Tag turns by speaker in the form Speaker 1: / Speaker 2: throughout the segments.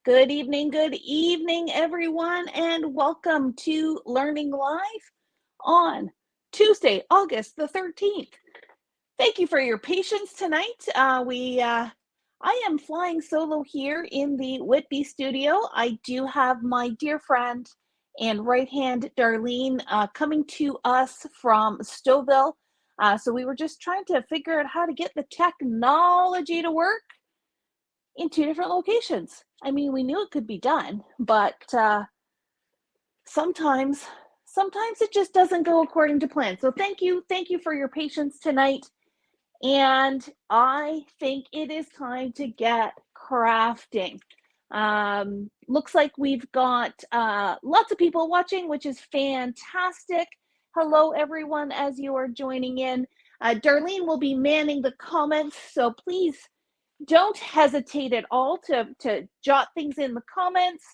Speaker 1: Good evening, everyone, and welcome to Learning Live on Tuesday, August the 13th. Thank you for your patience tonight. I am flying solo here in the Whitby studio. I do have my dear friend and right hand Darlene coming to us from Stouffville. So we were just trying to figure out how to get the technology to work in two different locations. I mean, we knew it could be done, but sometimes it just doesn't go according to plan. So thank you for your patience tonight. And I think it is time to get crafting. Looks like we've got lots of people watching, which is fantastic. Hello, everyone, as you are joining in. Darlene will be manning the comments, so please don't hesitate at all to jot things in the comments,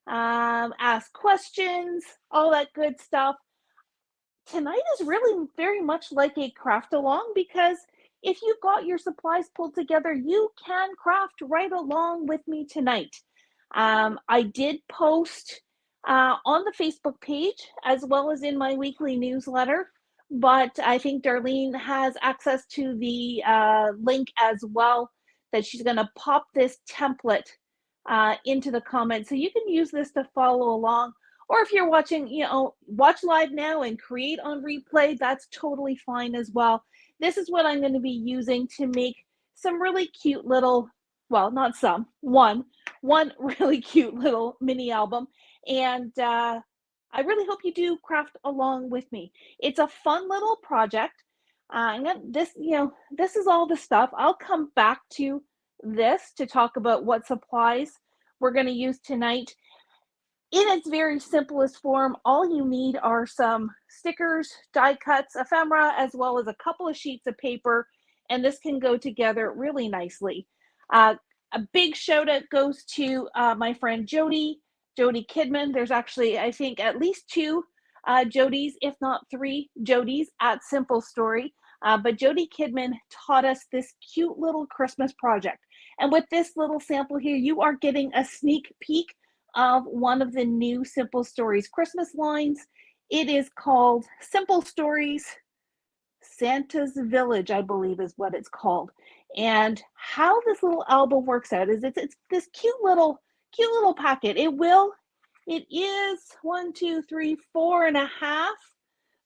Speaker 1: ask questions, all that good stuff. Tonight is really very much like a craft along, because if you've got your supplies pulled together, you can craft right along with me tonight. I did post on the Facebook page as well as in my weekly newsletter, but I think Darlene has access to the link as well, that she's going to pop this template into the comments. So you can use this to follow along. Or if you're watching, watch live now and create on replay, that's totally fine as well. This is what I'm going to be using to make some really cute little, well, not some, one really cute little mini album. And I really hope you do craft along with me. It's a fun little project. This is all the stuff. I'll come back to this to talk about what supplies we're going to use tonight. In its very simplest form, all you need are some stickers, die cuts, ephemera, as well as a couple of sheets of paper, and this can go together really nicely. A big shout out goes to my friend Jody Kidman. There's actually, I think, at least two Jodys, if not three Jodys at Simple Story. But Jody Kidman taught us this cute little Christmas project. And with this little sample here, you are getting a sneak peek of one of the new Simple Stories Christmas lines. It is called Simple Stories Santa's Village, I believe is what it's called. And how this little album works out is it's this cute little packet. It is 1, 2, 3, 4.5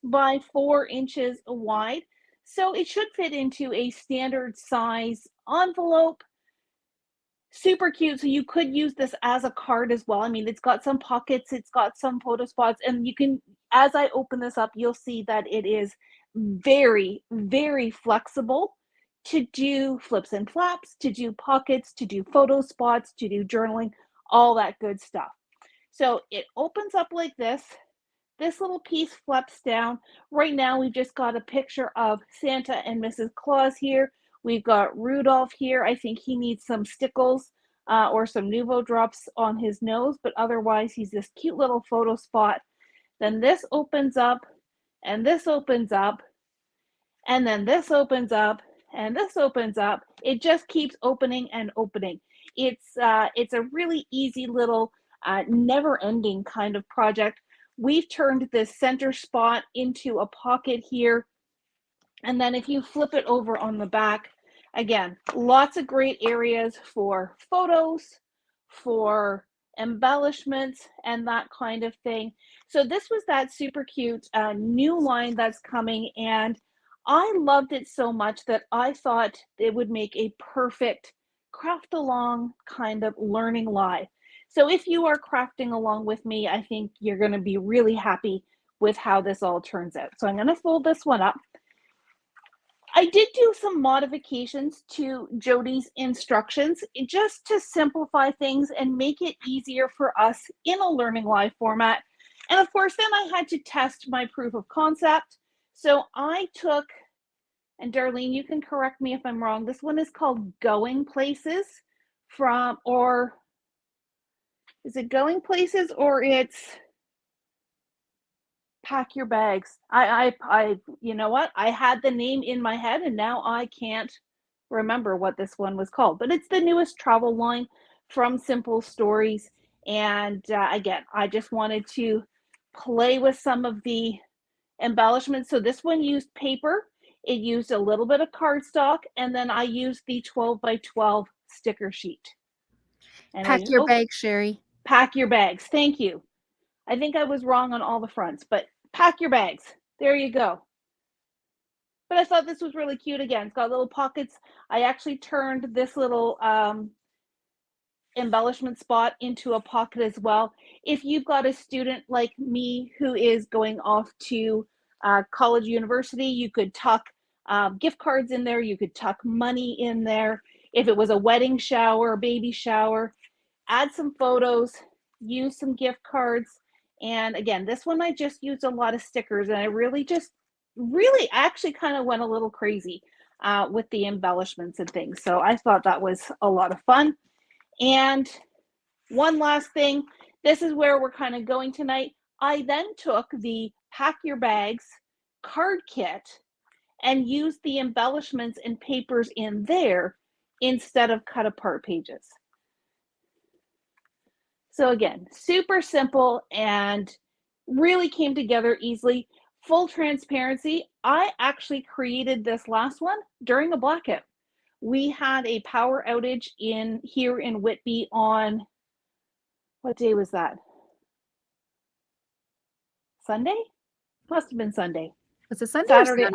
Speaker 1: by 4 inches wide. So it should fit into a standard size envelope. Super cute. So you could use this as a card as well. I mean, it's got some pockets, it's got some photo spots, and you can, as I open this up, you'll see that it is very, very flexible to do flips and flaps, to do pockets, to do photo spots, to do journaling, all that good stuff. So it opens up like this. This little piece flips down. Right now, we've just got a picture of Santa and Mrs. Claus here. We've got Rudolph here. I think he needs some stickles or some Nouveau drops on his nose, but otherwise he's this cute little photo spot. Then this opens up, and this opens up, and then this opens up, and this opens up. It just keeps opening and opening. It's a really easy little never-ending kind of project. We've turned this center spot into a pocket here. And then if you flip it over on the back, again, lots of great areas for photos, for embellishments, and that kind of thing. So this was that super cute new line that's coming, and I loved it so much that I thought it would make a perfect craft along kind of learning live. So if you are crafting along with me, I think you're going to be really happy with how this all turns out. So I'm going to fold this one up. I did do some modifications to Jody's instructions just to simplify things and make it easier for us in a Learning Live format. And of course, then I had to test my proof of concept. So I took, and Darlene, you can correct me if I'm wrong, this one is called Going Places from, or is it Going Places, or it's Pack Your Bags? I you know what? I had the name in my head and now I can't remember what this one was called, but it's the newest travel line from Simple Stories. And again, I just wanted to play with some of the embellishments. So this one used paper, it used a little bit of cardstock, and then I used the 12 by 12 sticker sheet. And
Speaker 2: Pack your bags, Sheri.
Speaker 1: Pack your bags. Thank you. I think I was wrong on all the fronts, but pack your bags. There you go. But I thought this was really cute again. It's got little pockets. I actually turned this little embellishment spot into a pocket as well. If you've got a student like me who is going off to college, university, you could tuck gift cards in there. You could tuck money in there. If it was a wedding shower, baby shower, add some photos, use some gift cards. And again, this one I just used a lot of stickers, and I really actually kind of went a little crazy with the embellishments and things. So I thought that was a lot of fun. And one last thing, this is where we're kind of going tonight. I then took the Pack Your Bags card kit and used the embellishments and papers in there instead of cut apart pages. So again, super simple and really came together easily. Full transparency, I actually created this last one during a blackout. We had a power outage here in Whitby on, what day was that? Sunday? Must have been Sunday.
Speaker 2: Was it Sunday
Speaker 1: Saturday,
Speaker 2: or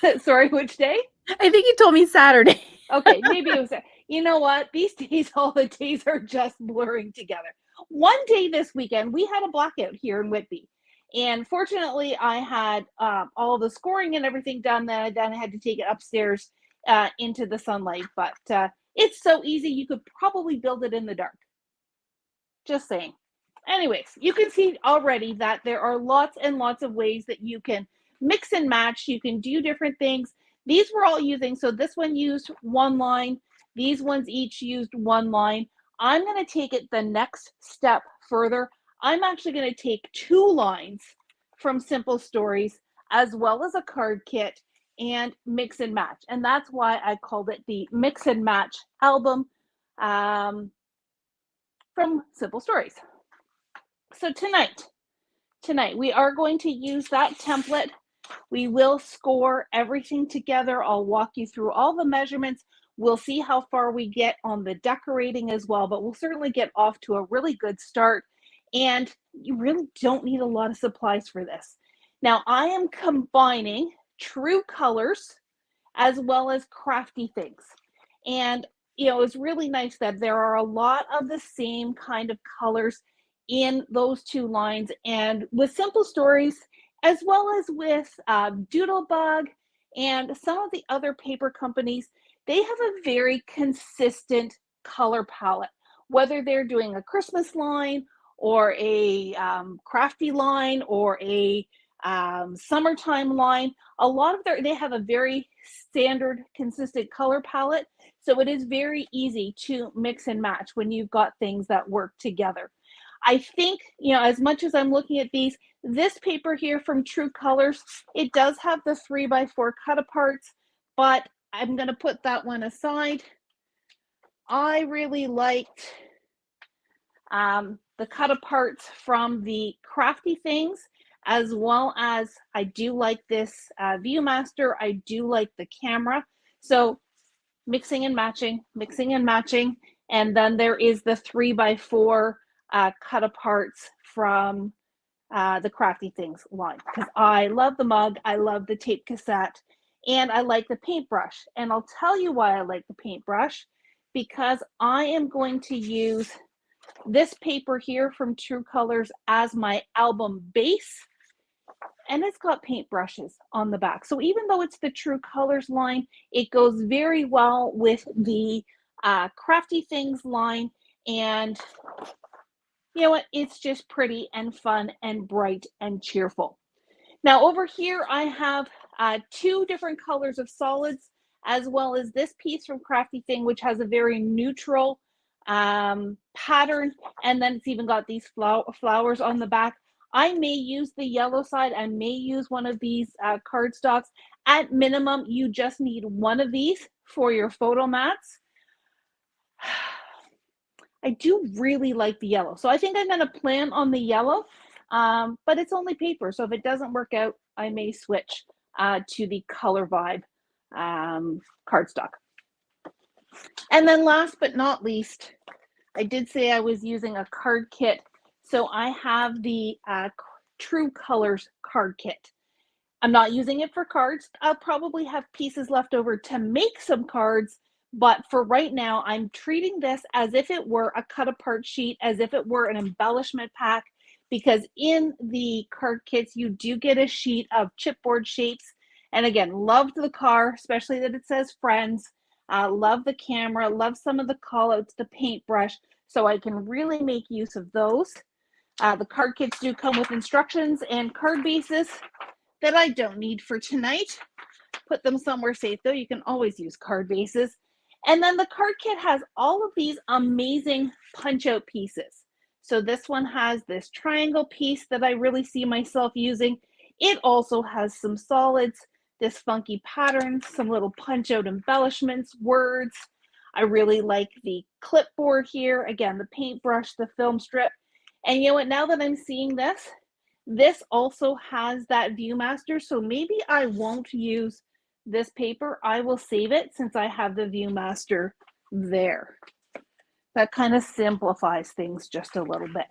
Speaker 2: Saturday?
Speaker 1: Sorry, which day?
Speaker 2: I think you told me Saturday.
Speaker 1: Okay, maybe it was. You know what? These days, all the days are just blurring together. One day this weekend, we had a blackout here in Whitby. And fortunately, I had all the scoring and everything done. Then I had to take it upstairs into the sunlight. But it's so easy, you could probably build it in the dark. Just saying. Anyways, you can see already that there are lots and lots of ways that you can mix and match. You can do different things. These were all using, so this one used one line. These ones each used one line. I'm going to take it the next step further. I'm actually going to take 2 lines from Simple Stories as well as a card kit and mix and match. And that's why I called it the Mix and Match album from Simple Stories. So tonight we are going to use that template. We will score everything together. I'll walk you through all the measurements. We'll see how far we get on the decorating as well, but we'll certainly get off to a really good start. And you really don't need a lot of supplies for this. Now, I am combining true colors as well as crafty things. And, it's really nice that there are a lot of the same kind of colors in those 2 lines. And with Simple Stories, as well as with Doodlebug and some of the other paper companies, they have a very consistent color palette. Whether they're doing a Christmas line or a crafty line or a summertime line, they have a very standard, consistent color palette. So it is very easy to mix and match when you've got things that work together. I think, as much as I'm looking at these, this paper here from True Colors, it does have the 3x4 cut aparts, but I'm going to put that one aside. I really liked the cut aparts from the Crafty Things, as well as I do like this Viewmaster. I do like the camera. So mixing and matching. And then there is the 3x4 cut aparts from the Crafty Things line, because I love the mug, I love the tape cassette, and I like the paintbrush. And I'll tell you why I like the paintbrush, because I am going to use this paper here from True Colors as my album base, and it's got paintbrushes on the back. So even though it's the True Colors line, it goes very well with the Crafty Things line. And you know what? It's just pretty and fun and bright and cheerful. Now over here, I have 2 different colors of solids, as well as this piece from Crafty Thing, which has a very neutral pattern. And then it's even got these flowers on the back. I may use the yellow side. I may use one of these cardstocks. At minimum, you just need one of these for your photo mats. I do really like the yellow. So I think I'm going to plan on the yellow, but it's only paper. So if it doesn't work out, I may switch to the Color Vibe cardstock. And then last but not least, I did say I was using a card kit. So I have the True Colors card kit. I'm not using it for cards. I'll probably have pieces left over to make some cards, but for right now, I'm treating this as if it were a cut apart sheet, as if it were an embellishment pack, because in the card kits, you do get a sheet of chipboard shapes. And again, loved the car, especially that it says friends. Love the camera, love some of the call outs, the paintbrush, so I can really make use of those. The card kits do come with instructions and card bases that I don't need for tonight. Put them somewhere safe though. You can always use card bases. And then the card kit has all of these amazing punch out pieces. So this one has this triangle piece that I really see myself using. It also has some solids, this funky pattern, some little punch out embellishments, words. I really like the clipboard here. Again, the paintbrush, the film strip. And you know what, now that I'm seeing this, this also has that ViewMaster, so maybe I won't use this paper. I will save it since I have the ViewMaster there. That kind of simplifies things just a little bit.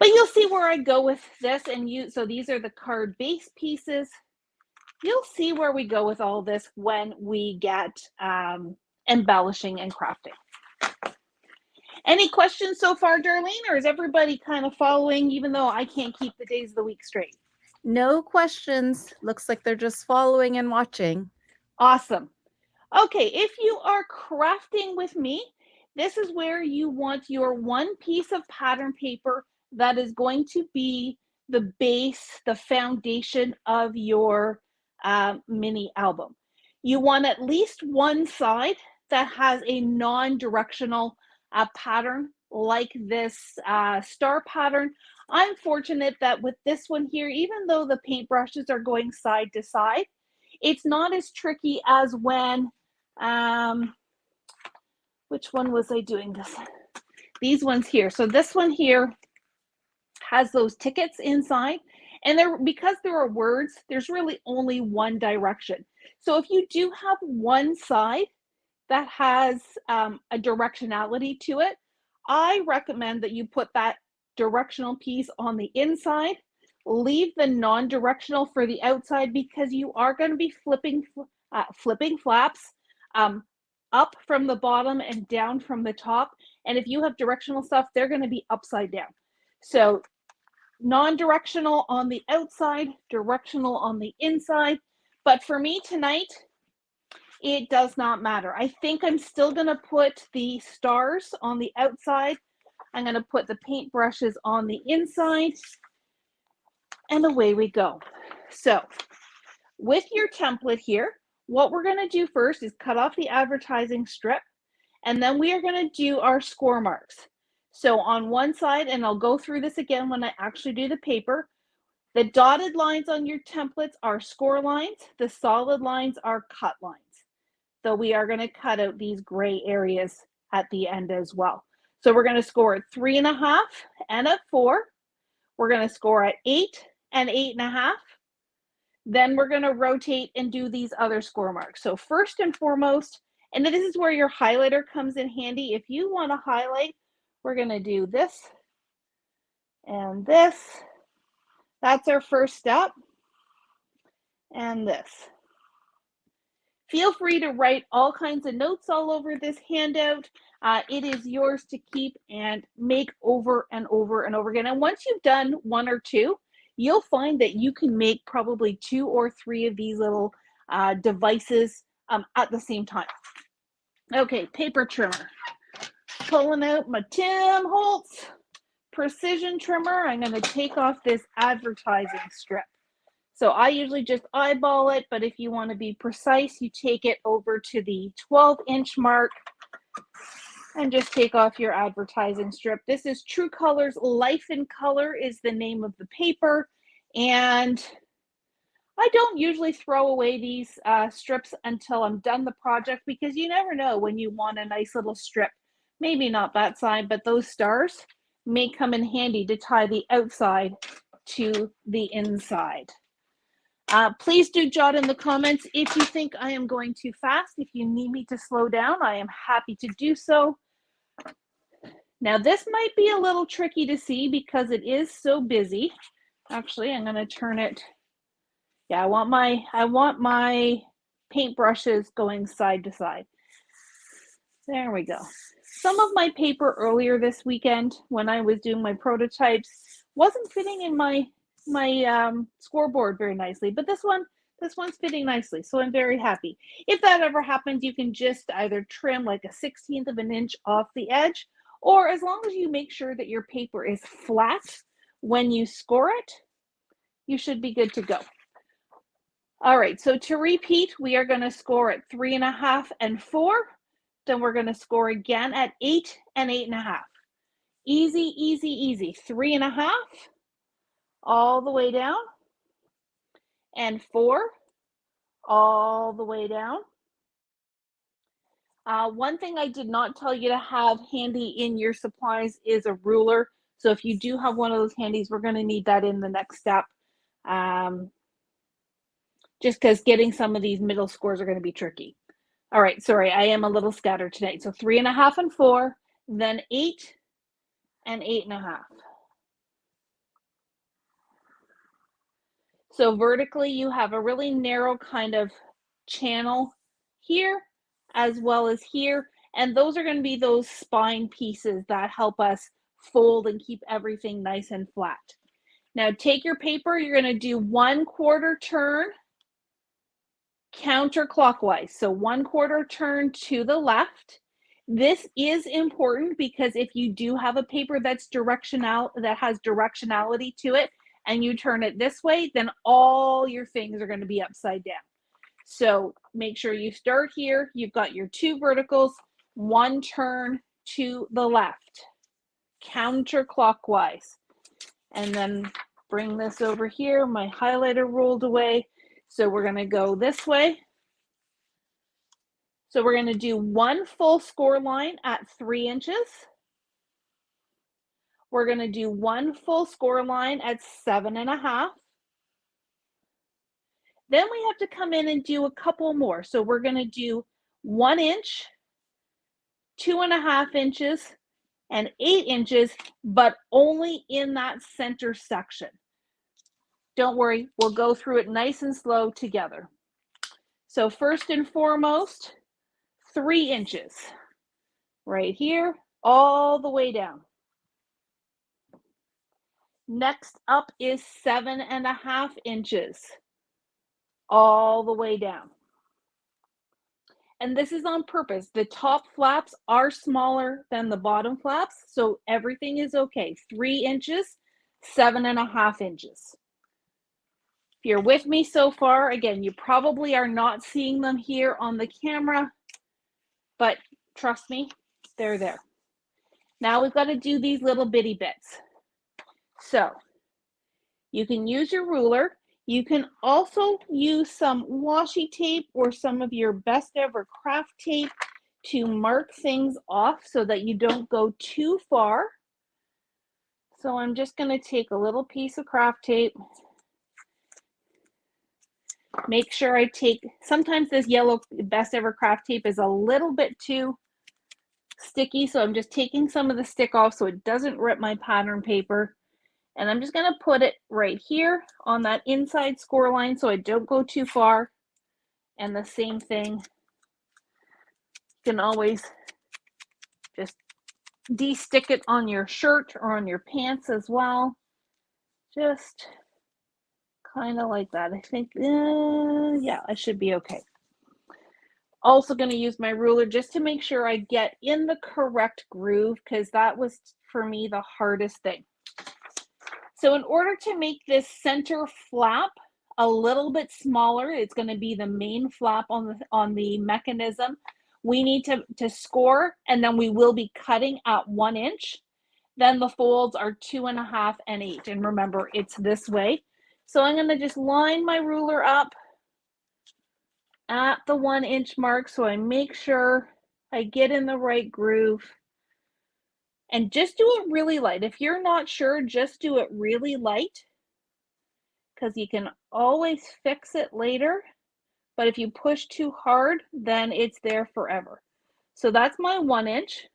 Speaker 1: But you'll see where I go with this, and so these are the card base pieces. You'll see where we go with all this when we get embellishing and crafting. Any questions so far, Darlene, or is everybody kind of following, even though I can't keep the days of the week straight?
Speaker 2: No questions. Looks like they're just following and watching.
Speaker 1: Awesome. Okay, if you are crafting with me, this is where you want your one piece of pattern paper that is going to be the base, the foundation of your mini album. You want at least one side that has a non-directional pattern like this star pattern. I'm fortunate that with this one here, even though the paintbrushes are going side to side, it's not as tricky as when, which one was I doing this? These ones here. So this one here has those tickets inside, and because there are words, there's really only one direction. So if you do have one side that has a directionality to it, I recommend that you put that directional piece on the inside, leave the non-directional for the outside, because you are going to be flipping flaps up from the bottom and down from the top. And if you have directional stuff, they're going to be upside down. So non-directional on the outside, directional on the inside. But for me tonight, it does not matter. I think I'm still going to put the stars on the outside. I'm going to put the paint brushes on the inside, and away we go. So with your template here, what we're going to do first is cut off the advertising strip, and then we are going to do our score marks. So on one side, and I'll go through this again when I actually do the paper, the dotted lines on your templates are score lines. The solid lines are cut lines. So we are going to cut out these gray areas at the end as well. So we're going to score at 3.5 and at 4. We're going to score at 8 and 8.5. Then we're going to rotate and do these other score marks. So first and foremost, and this is where your highlighter comes in handy. If you want to highlight, we're going to do this and this. That's our first step. And this. Feel free to write all kinds of notes all over this handout. It is yours to keep and make over and over and over again. And once you've done one or two, you'll find that you can make probably 2 or 3 of these little devices at the same time. Okay, paper trimmer. Pulling out my Tim Holtz precision trimmer. I'm going to take off this advertising strip. So I usually just eyeball it, but if you want to be precise, you take it over to the 12-inch mark and just take off your advertising strip. This is True Colors Life in Color is the name of the paper. And I don't usually throw away these strips until I'm done the project, because you never know when you want a nice little strip maybe not that side, but those stars may come in handy to tie the outside to the inside. Please do jot in the comments if you think I am going too fast. If you need me to slow down, I am happy to do so. Now this might be a little tricky to see because it is so busy. Actually, I'm going to turn it. Yeah, I want my paintbrushes going side to side. There we go. Some of my paper earlier this weekend when I was doing my prototypes wasn't fitting in my scoreboard very nicely, but this one's fitting nicely, so I'm very happy. If that ever happens, you can just either trim like a 1/16 of an inch off the edge, or as long as you make sure that your paper is flat when you score it, you should be good to go. All right, so to repeat, we are going to score at 3.5 and 4. Then we're going to score again at 8 and 8.5. Easy, easy, easy. 3.5 all the way down, and 4 all the way down. One thing I did not tell you to have handy in your supplies is a ruler. So if you do have one of those handies, we're going to need that in the next step. Just because getting some of these middle scores are going to be tricky. All right, sorry, I am a little scattered tonight. So 3.5 and 4, then 8 and 8.5. So vertically, you have a really narrow kind of channel here as well as here. And those are going to be those spine pieces that help us fold and keep everything nice and flat. Now take your paper, you're going to do 1/4 turn counterclockwise. So 1/4 turn to the left. This is important because if you do have a paper that's that has directionality to it, and you turn it this way, then all your things are going to be upside down. So make sure you start here. You've got your 2 verticals, 1 turn to the left, counterclockwise. And then bring this over here. My highlighter rolled away. So we're going to go this way. So we're going to do 1 full score line at 3 inches. We're going to do 1 full score line at 7.5. Then we have to come in and do a couple more. So we're going to do 1 inch, 2.5 inches, and 8 inches, but only in that center section. Don't worry, we'll go through it nice and slow together. So first and foremost, 3 inches right here, all the way down. Next up is 7.5 inches, all the way down. And this is on purpose. The top flaps are smaller than the bottom flaps, so everything is okay. 3 inches, 7.5 inches. If you're with me so far, again, you probably are not seeing them here on the camera, but trust me, they're there. Now we've got to do these little bitty bits. So you can use your ruler. You can also use some washi tape or some of your best ever craft tape to mark things off so that you don't go too far. So I'm just going to take a little piece of craft tape. Make sure I take, sometimes this yellow best ever craft tape is a little bit too sticky, so I'm just taking some of the stick off so it doesn't rip my pattern paper. And I'm just going to put it right here on that inside score line so I don't go too far. And the same thing, you can always just de-stick it on your shirt or on your pants as well. Just kind of like that. I think, yeah, I should be okay. Also going to use my ruler just to make sure I get in the correct groove, because that was, for me, the hardest thing. So in order to make this center flap a little bit smaller, it's going to be the main flap on the mechanism. We need to score, and then we will be cutting at 1 inch. Then the folds are 2.5 and 8. And remember, it's this way. So I'm going to just line my ruler up at the 1 inch mark so I make sure I get in the right groove. And just do it really light. If you're not sure, just do it really light, because you can always fix it later. But if you push too hard, then it's there forever. So that's my 1 inch.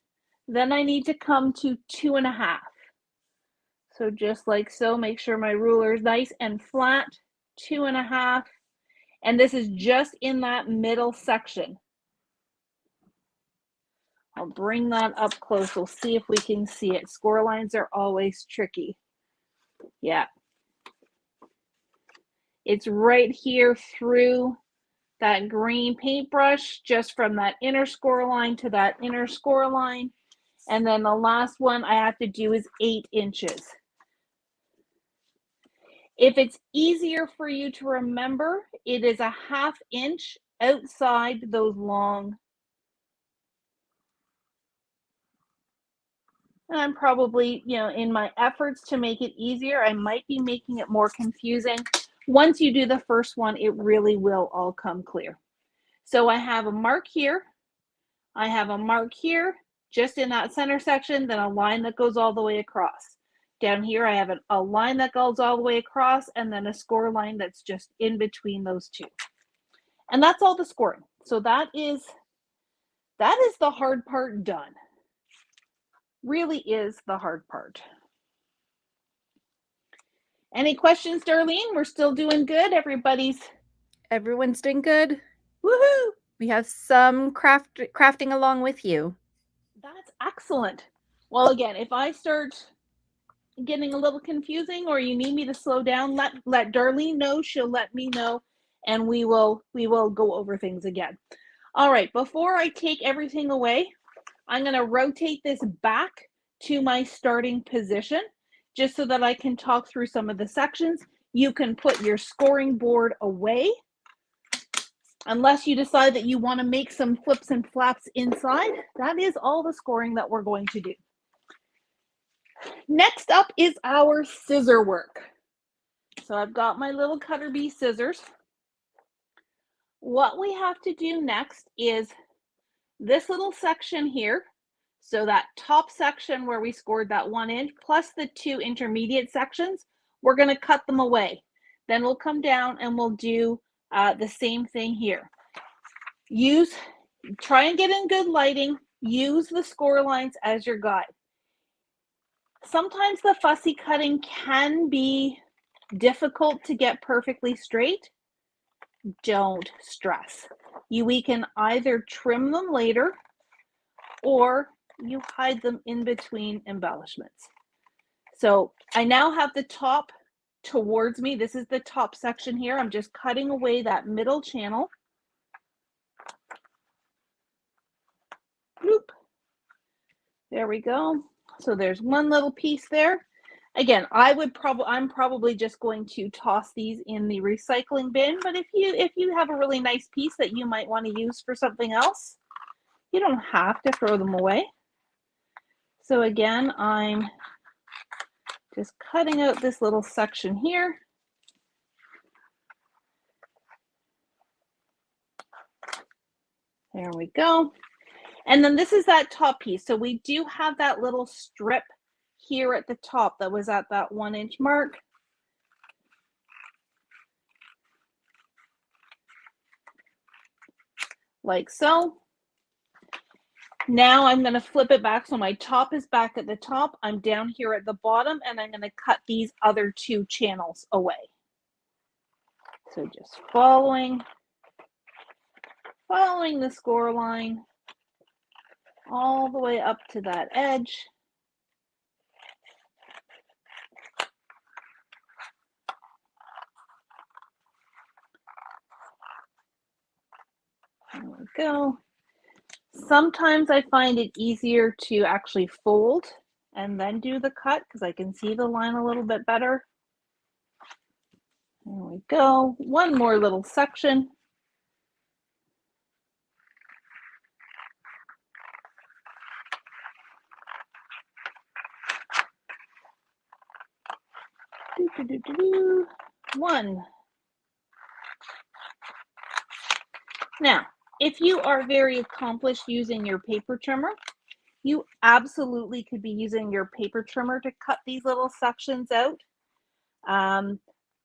Speaker 1: Then I need to come to 2.5. So just like so, make sure my ruler is nice and flat, 2.5. And this is just in that middle section. I'll bring that up close. We'll see if we can see it. Score lines are always tricky. Yeah. It's right here through that green paintbrush, just from that inner score line to that inner score line. And then the last one I have to do is 8 inches. If it's easier for you to remember, it is a 1/2 inch outside those long. And I'm probably, in my efforts to make it easier, I might be making it more confusing. Once you do the first one, it really will all come clear. So I have a mark here. I have a mark here, just in that center section, then a line that goes all the way across. Down here, I have a line that goes all the way across, and then a score line that's just in between those two. And that's all the scoring. So that is the hard part done. Really is the hard part. Any questions, Darlene? We're still doing good.
Speaker 2: Everyone's doing good.
Speaker 1: Woohoo!
Speaker 2: We have some crafting along with you.
Speaker 1: That's excellent. Well, again, if I start getting a little confusing or you need me to slow down, let Darlene know. She'll let me know, and we will go over things again. All right, before I take everything away, I'm going to rotate this back to my starting position just so that I can talk through some of the sections. You can put your scoring board away unless you decide that you want to make some flips and flaps inside. That is all the scoring that we're going to do. Next up is our scissor work. So I've got my little cutter bee scissors. What we have to do next is this little section here. So that top section where we scored that 1 inch plus the 2 intermediate sections, we're going to cut them away. Then we'll come down and we'll do the same thing here. Try and get in good lighting. Use the score lines as your guide. Sometimes the fussy cutting can be difficult to get perfectly straight. Don't stress. We can either trim them later or you hide them in between embellishments. So I now have the top towards me. This is the top section here. I'm just cutting away that middle channel. Bloop. There we go. So there's one little piece there. Again, I'm probably just going to toss these in the recycling bin, but if you have a really nice piece that you might want to use for something else, you don't have to throw them away. So again, I'm just cutting out this little section here. There we go. And then this is that top piece. So we do have that little strip here at the top that was at that 1 inch mark. Like so. Now I'm going to flip it back so my top is back at the top. I'm down here at the bottom, and I'm going to cut these other 2 channels away. So just following the score line all the way up to that edge. There we go. Sometimes I find it easier to actually fold and then do the cut because I can see the line a little bit better. There we go. One more little section. One. Now, if you are very accomplished using your paper trimmer, you absolutely could be using your paper trimmer to cut these little sections out.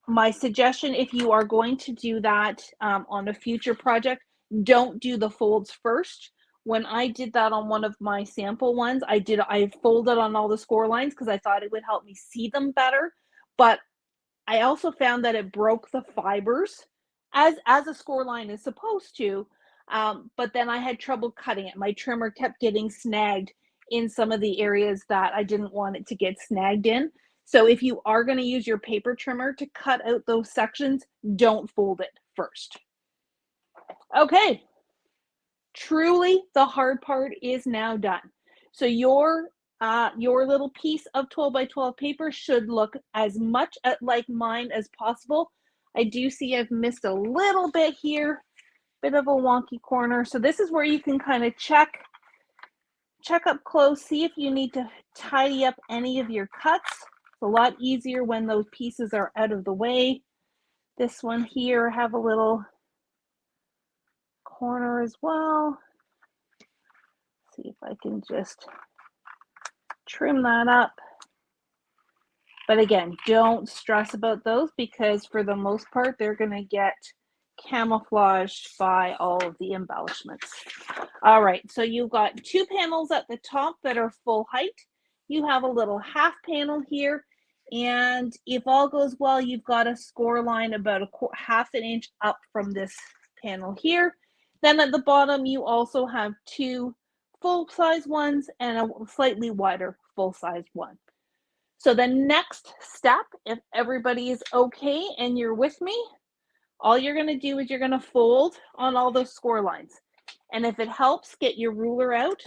Speaker 1: My suggestion, if you are going to do that on a future project, don't do the folds first. When I did that on one of my sample ones, I folded on all the score lines because I thought it would help me see them better. But I also found that it broke the fibers as a score line is supposed to. But then I had trouble cutting it. My trimmer kept getting snagged in some of the areas that I didn't want it to get snagged in. So if you are going to use your paper trimmer to cut out those sections, don't fold it first. Okay, truly the hard part is now done. So your little piece of 12 by 12 paper should look as much like mine as possible. I do see I've missed a little bit here, bit of a wonky corner. So this is where you can kind of check up close, see if you need to tidy up any of your cuts. It's a lot easier when those pieces are out of the way. This one here, have a little corner as well. See if I can just trim that up. But again, don't stress about those because for the most part, they're going to get camouflaged by all of the embellishments. All right, so you've got 2 panels at the top that are full height. You have a little half panel here, and if all goes well, you've got a score line about half an inch up from this panel here. Then at the bottom, you also have 2 full-size ones and a slightly wider full-size one. So the next step, if everybody is okay and you're with me, all you're going to do is you're going to fold on all those score lines. And if it helps, get your ruler out,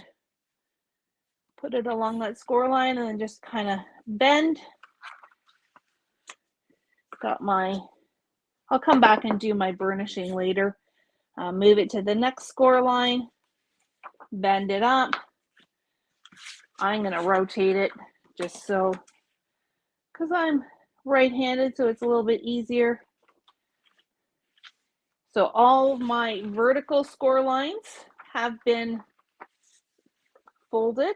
Speaker 1: put it along that score line, and then just kind of bend. I'll come back and do my burnishing later. Move it to the next score line, bend it up. I'm going to rotate it just so, because I'm right-handed, so it's a little bit easier. So all of my vertical score lines have been folded.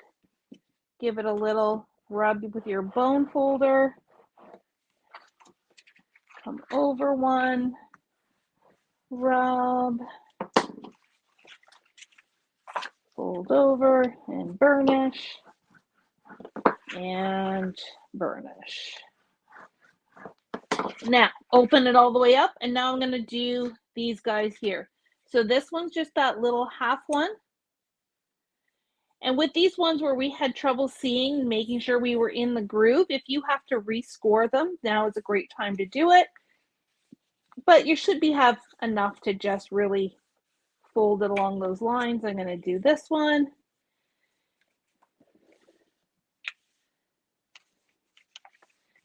Speaker 1: Give it a little rub with your bone folder. Come over one, rub, fold over and burnish, and burnish. Now, open it all the way up, and now I'm going to do these guys here. So this one's just that little half one. And with these ones where we had trouble seeing, making sure we were in the groove, if you have to rescore them, now is a great time to do it. But you should have enough to just really fold it along those lines. I'm going to do this one.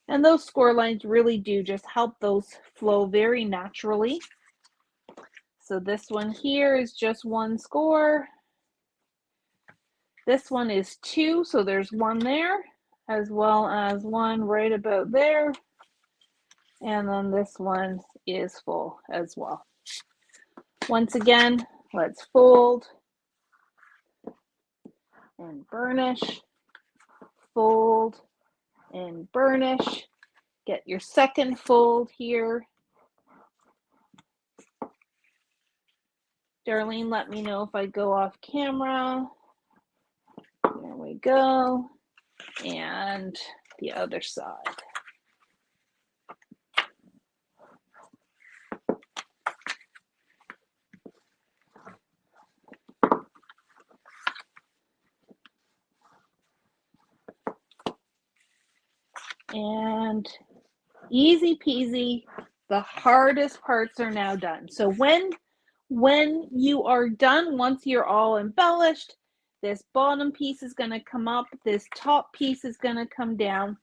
Speaker 1: And those score lines really do just help those flow very naturally. So this one here is just 1 score. This one is 2, so there's 1 there, as well as 1 right about there. And then this one is full as well. Once again, let's fold and burnish, fold and burnish. Get your second fold here. Darlene, let me know if I go off camera. There we go. And the other side. And easy peasy, the hardest parts are now done. So when you are done, once you're all embellished, this bottom piece is going to come up, this top piece is going to come down.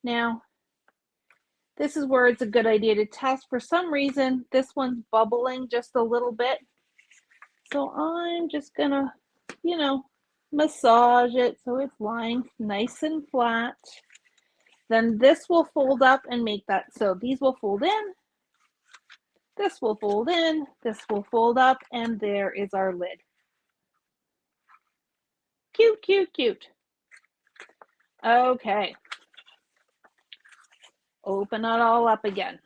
Speaker 1: Now, this is where it's a good idea to test. For some reason, this one's bubbling just a little bit. So I'm just going to, massage it so it's lying nice and flat. Then this will fold up and make that. So these will fold in. This will fold in. This will fold up. And there is our lid. Cute, cute, cute. Okay. Open it all up again.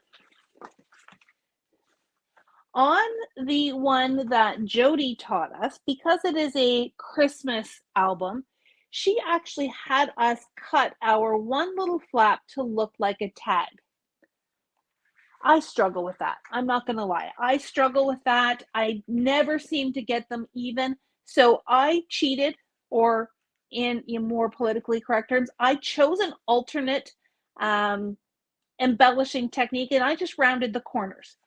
Speaker 1: On the one that Jody taught us, because it is a Christmas album, she actually had us cut our one little flap to look like a tag. I struggle with that. I'm not going to lie. I struggle with that. I never seem to get them even. So I cheated, or in more politically correct terms, I chose an alternate embellishing technique, and I just rounded the corners.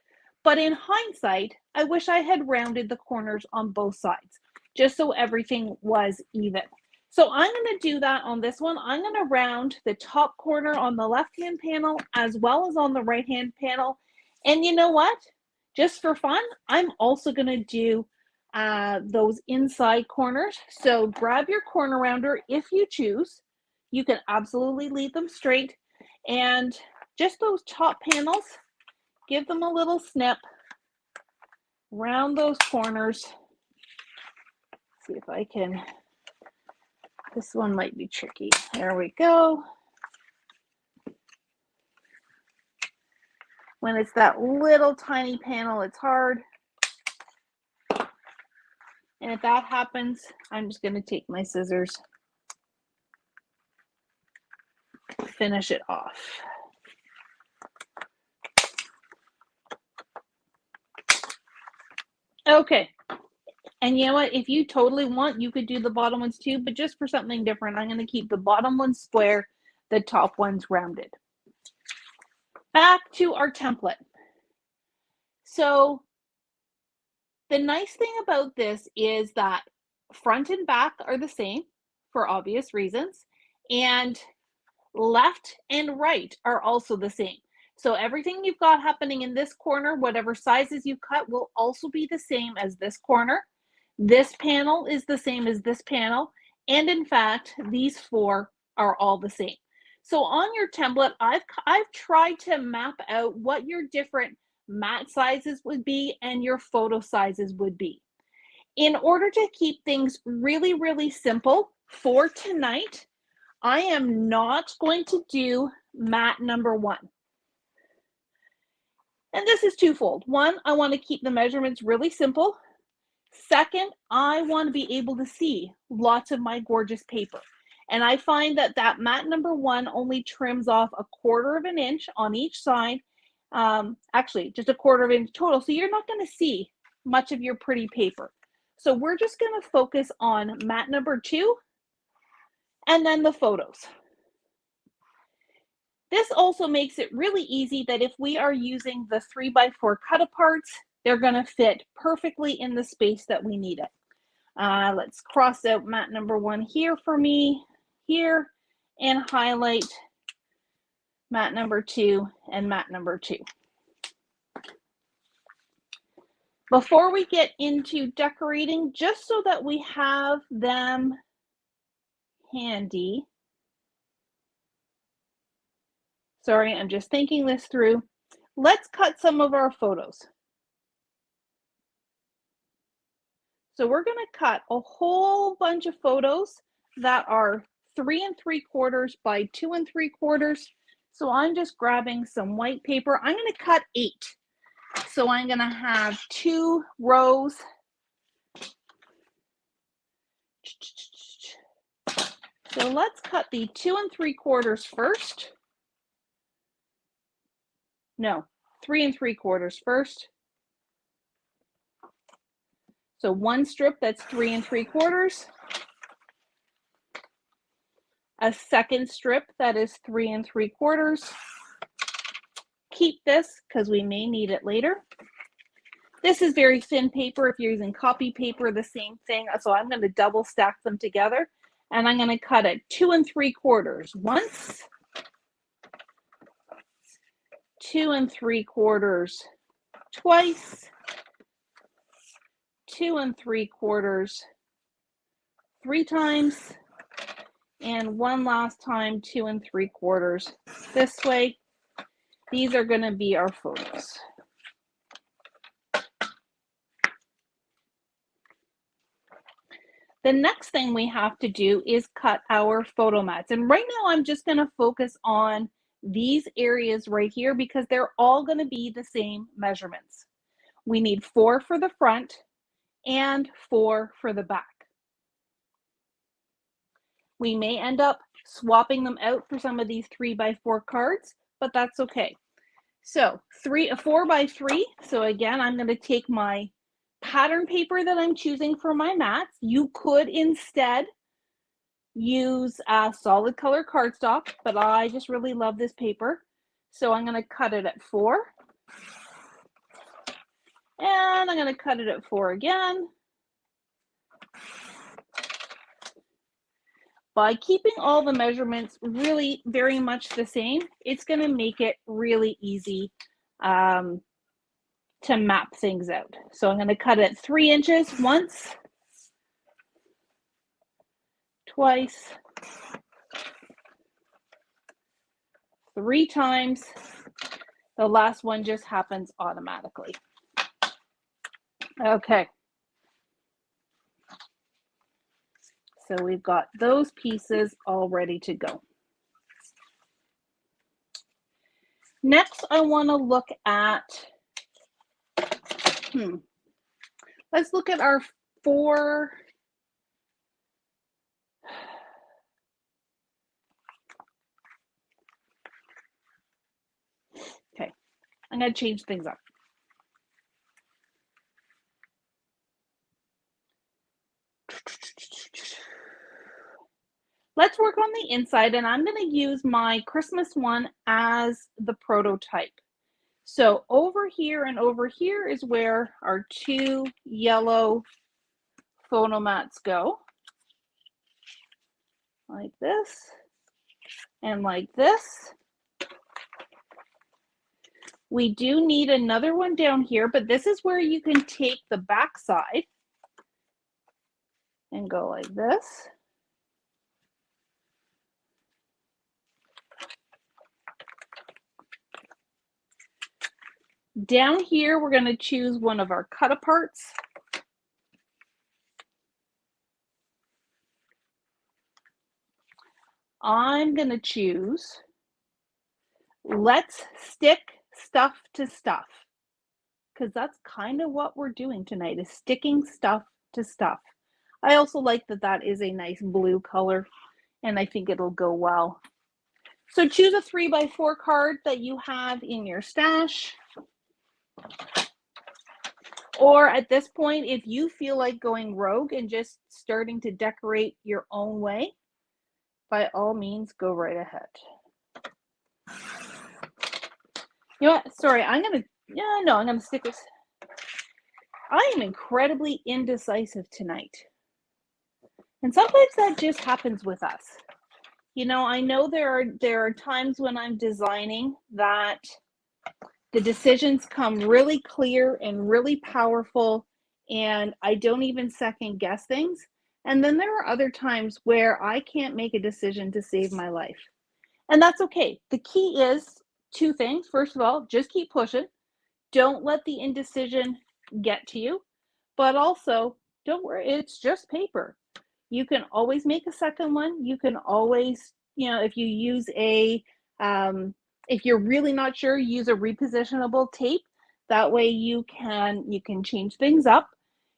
Speaker 1: But in hindsight, I wish I had rounded the corners on both sides, just so everything was even. So I'm going to do that on this one. I'm going to round the top corner on the left-hand panel as well as on the right-hand panel. And you know what? Just for fun, I'm also going to do those inside corners. So grab your corner rounder if you choose. You can absolutely leave them straight. And just those top panels, give them a little snip, round those corners. See if I can, this one might be tricky. There we go. When it's that little tiny panel, it's hard. And if that happens, I'm just going to take my scissors, finish it off. Okay. And you know what? If you totally want, you could do the bottom ones too, but just for something different, I'm going to keep the bottom ones square, the top ones rounded. Back to our template. So the nice thing about this is that front and back are the same for obvious reasons, and left and right are also the same. So everything you've got happening in this corner, whatever sizes you cut, will also be the same as this corner. This panel is the same as this panel. And in fact, these four are all the same. So on your template, I've tried to map out what your different mat sizes would be and your photo sizes would be. In order to keep things really, really simple for tonight, I am not going to do mat number 1. And this is twofold. One, I want to keep the measurements really simple. Second, I want to be able to see lots of my gorgeous paper. And I find that mat number 1 only trims off 1/4 of an inch on each side. Actually, just 1/4 of an inch total. So you're not going to see much of your pretty paper. So we're just going to focus on mat number 2 and then the photos. This also makes it really easy that if we are using the 3x4 cut-aparts, they're going to fit perfectly in the space that we need it. Let's cross out mat number 1 here for me, here, and highlight mat number 2 and mat number 2. Before we get into decorating, just so that we have them handy, sorry, I'm just thinking this through. Let's cut some of our photos. So we're going to cut a whole bunch of photos that are 3 3/4 by 2 3/4. So I'm just grabbing some white paper. I'm going to cut 8. So I'm going to have 2 rows. So let's cut the 2 3/4 first. No, 3 3/4 first. So one strip that's 3 3/4. A second strip that is 3 3/4. Keep this because we may need it later. This is very thin paper. If you're using copy paper, the same thing. So I'm going to double stack them together, and I'm going to cut it 2 3/4 once, 2 3/4 twice, 2 3/4 3 times, and one last time 2 3/4 this way. These are going to be our photos. The next thing we have to do is cut our photo mats. And right now I'm just going to focus on these areas right here because they're all going to be the same measurements. We need 4 for the front and 4 for the back. We may end up swapping them out for some of these 3x4 cards, but that's okay. So 4x3. So again, I'm going to take my pattern paper that I'm choosing for my mats. You could instead use solid color cardstock, but I just really love this paper. So I'm going to cut it at 4. And I'm going to cut it at 4 again. By keeping all the measurements really very much the same, it's going to make it really easy to map things out. So I'm going to cut it 3 inches once, twice, 3 times. The last one just happens automatically. Okay. So we've got those pieces all ready to go. Next, I want to look at, let's look at our 4, okay, I'm going to change things up. Let's work on the inside, and I'm going to use my Christmas one as the prototype. So over here and over here is where our 2 yellow photo mats go. Like this and like this. We do need another one down here, but this is where you can take the back side and go like this. Down here, we're going to choose one of our cut aparts. I'm going to choose, let's stick stuff to stuff, because that's kind of what we're doing tonight, is sticking stuff to stuff. I also like that that is a nice blue color, and I think it'll go well. So choose a 3x4 card that you have in your stash. Or at this point, if you feel like going rogue and just starting to decorate your own way, by all means, go right ahead. You know what? Sorry, I'm going to stick with, I am incredibly indecisive tonight. And sometimes that just happens with us. You know, I know there are times when I'm designing that the decisions come really clear and really powerful, and I don't even second guess things. And then there are other times where I can't make a decision to save my life. And that's okay. The key is 2 things. First of all, just keep pushing. Don't let the indecision get to you. But also, don't worry, it's just paper. You can always make a second one. You can always, you know, if you use a, if you're really not sure, use a repositionable tape. That way you can change things up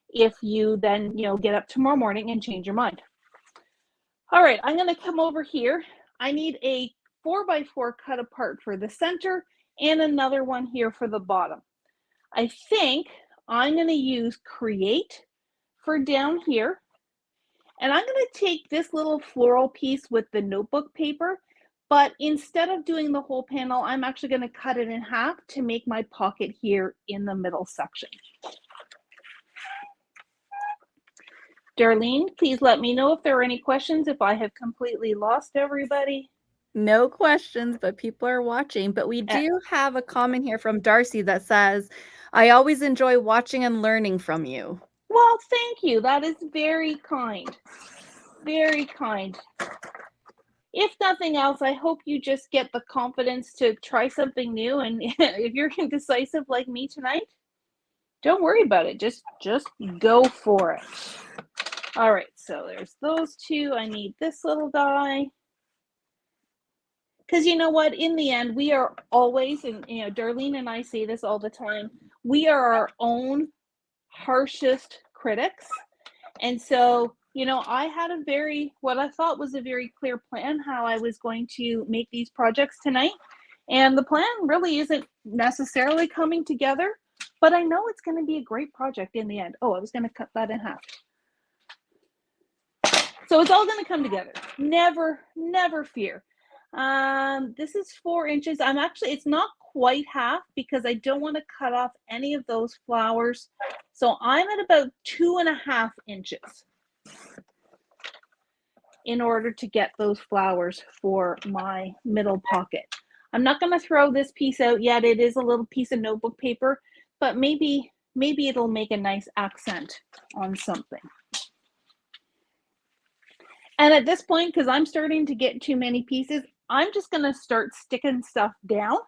Speaker 1: if you then, get up tomorrow morning and change your mind. All right, I'm going to come over here. I need a 4x4 cut apart for the center and another one here for the bottom. I think I'm going to use Create for down here. And I'm going to take this little floral piece with the notebook paper, but instead of doing the whole panel, I'm actually going to cut it in half to make my pocket here in the middle section. Darlene, please let me know if there are any questions, if I have completely lost everybody.
Speaker 2: No questions, but people are watching. But we do have a comment here from Darcy that says, I always enjoy watching and learning from you.
Speaker 1: Well, thank you. That is very kind. Very kind. If nothing else, I hope you just get the confidence to try something new. And if you're indecisive like me tonight, don't worry about it. Just go for it. All right, so there's those two. I need this little guy. Because you know what, in the end, we are always, and you know, Darlene and I say this all the time, we are our own harshest critics. And so, you know, I had what I thought was a very clear plan how I was going to make these projects tonight. And the plan really isn't necessarily coming together, but I know it's going to be a great project in the end. Oh, I was going to cut that in half. So it's all going to come together. Never fear. This is 4 inches. It's not quite half because I don't want to cut off any of those flowers. So I'm at about 2.5 inches in order to get those flowers for my middle pocket. I'm not going to throw this piece out yet. It is a little piece of notebook paper, but maybe it'll make a nice accent on something. And at this point, because I'm starting to get too many pieces, I'm just going to start sticking stuff down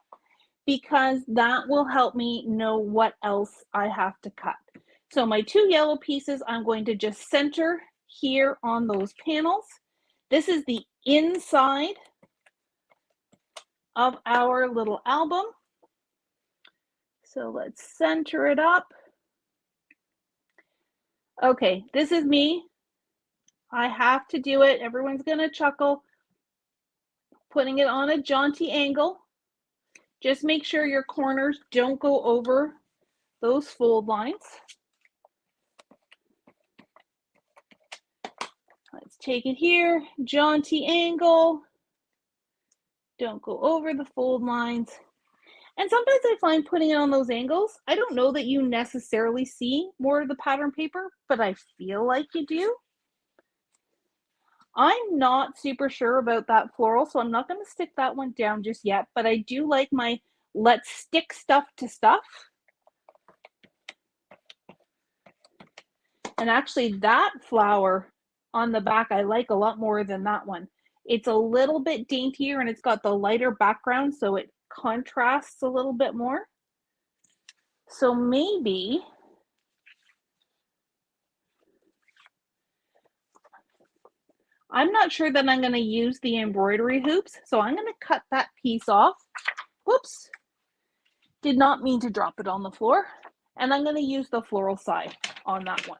Speaker 1: because that will help me know what else I have to cut. So my 2 yellow pieces, I'm going to just center here on those panels. This is the inside of our little album. So let's center it up. Okay, this is me. I have to do it. Everyone's going to chuckle. Putting it on a jaunty angle. Just make sure your corners don't go over those fold lines. Let's take it here, jaunty angle. Don't go over the fold lines. And sometimes I find putting it on those angles, I don't know that you necessarily see more of the pattern paper, but I feel like you do. I'm not super sure about that floral, so I'm not going to stick that one down just yet, but I do like my let's stick stuff to stuff. And actually that flower on the back I like a lot more than that one. It's a little bit daintier and it's got the lighter background, so it contrasts a little bit more. So maybe I'm not sure that I'm going to use the embroidery hoops, so I'm going to cut that piece off. Whoops, did not mean to drop it on the floor. And I'm going to use the floral side on that one.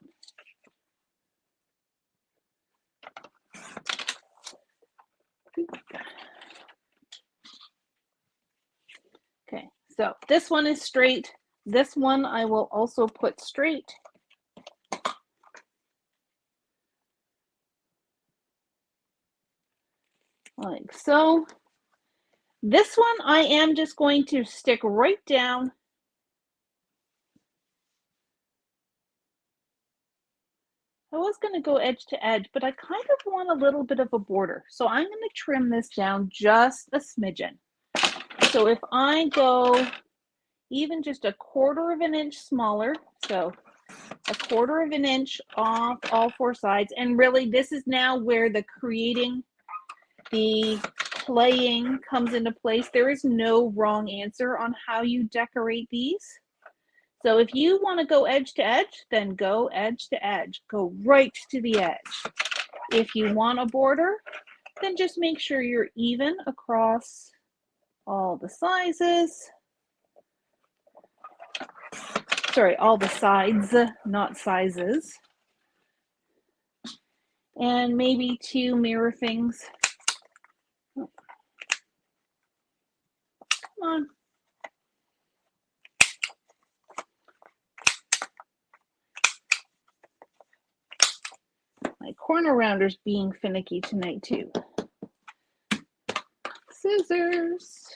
Speaker 1: Okay, so this one is straight. This one I will also put straight. Like so. This one I am just going to stick right down. I was going to go edge to edge, but I kind of want a little bit of a border. So I'm going to trim this down just a smidgen. So if I go even just 1/4 of an inch smaller, so 1/4 of an inch off all 4 sides, and really this is now where the creating, the playing comes into place. There is no wrong answer on how you decorate these. So if you want to go edge to edge, then go edge to edge. Go right to the edge. If you want a border, then just make sure you're even across all the sizes. Sorry, all the sides, not sizes. And maybe to mirror things. Come on. My corner rounder's being finicky tonight too. Scissors.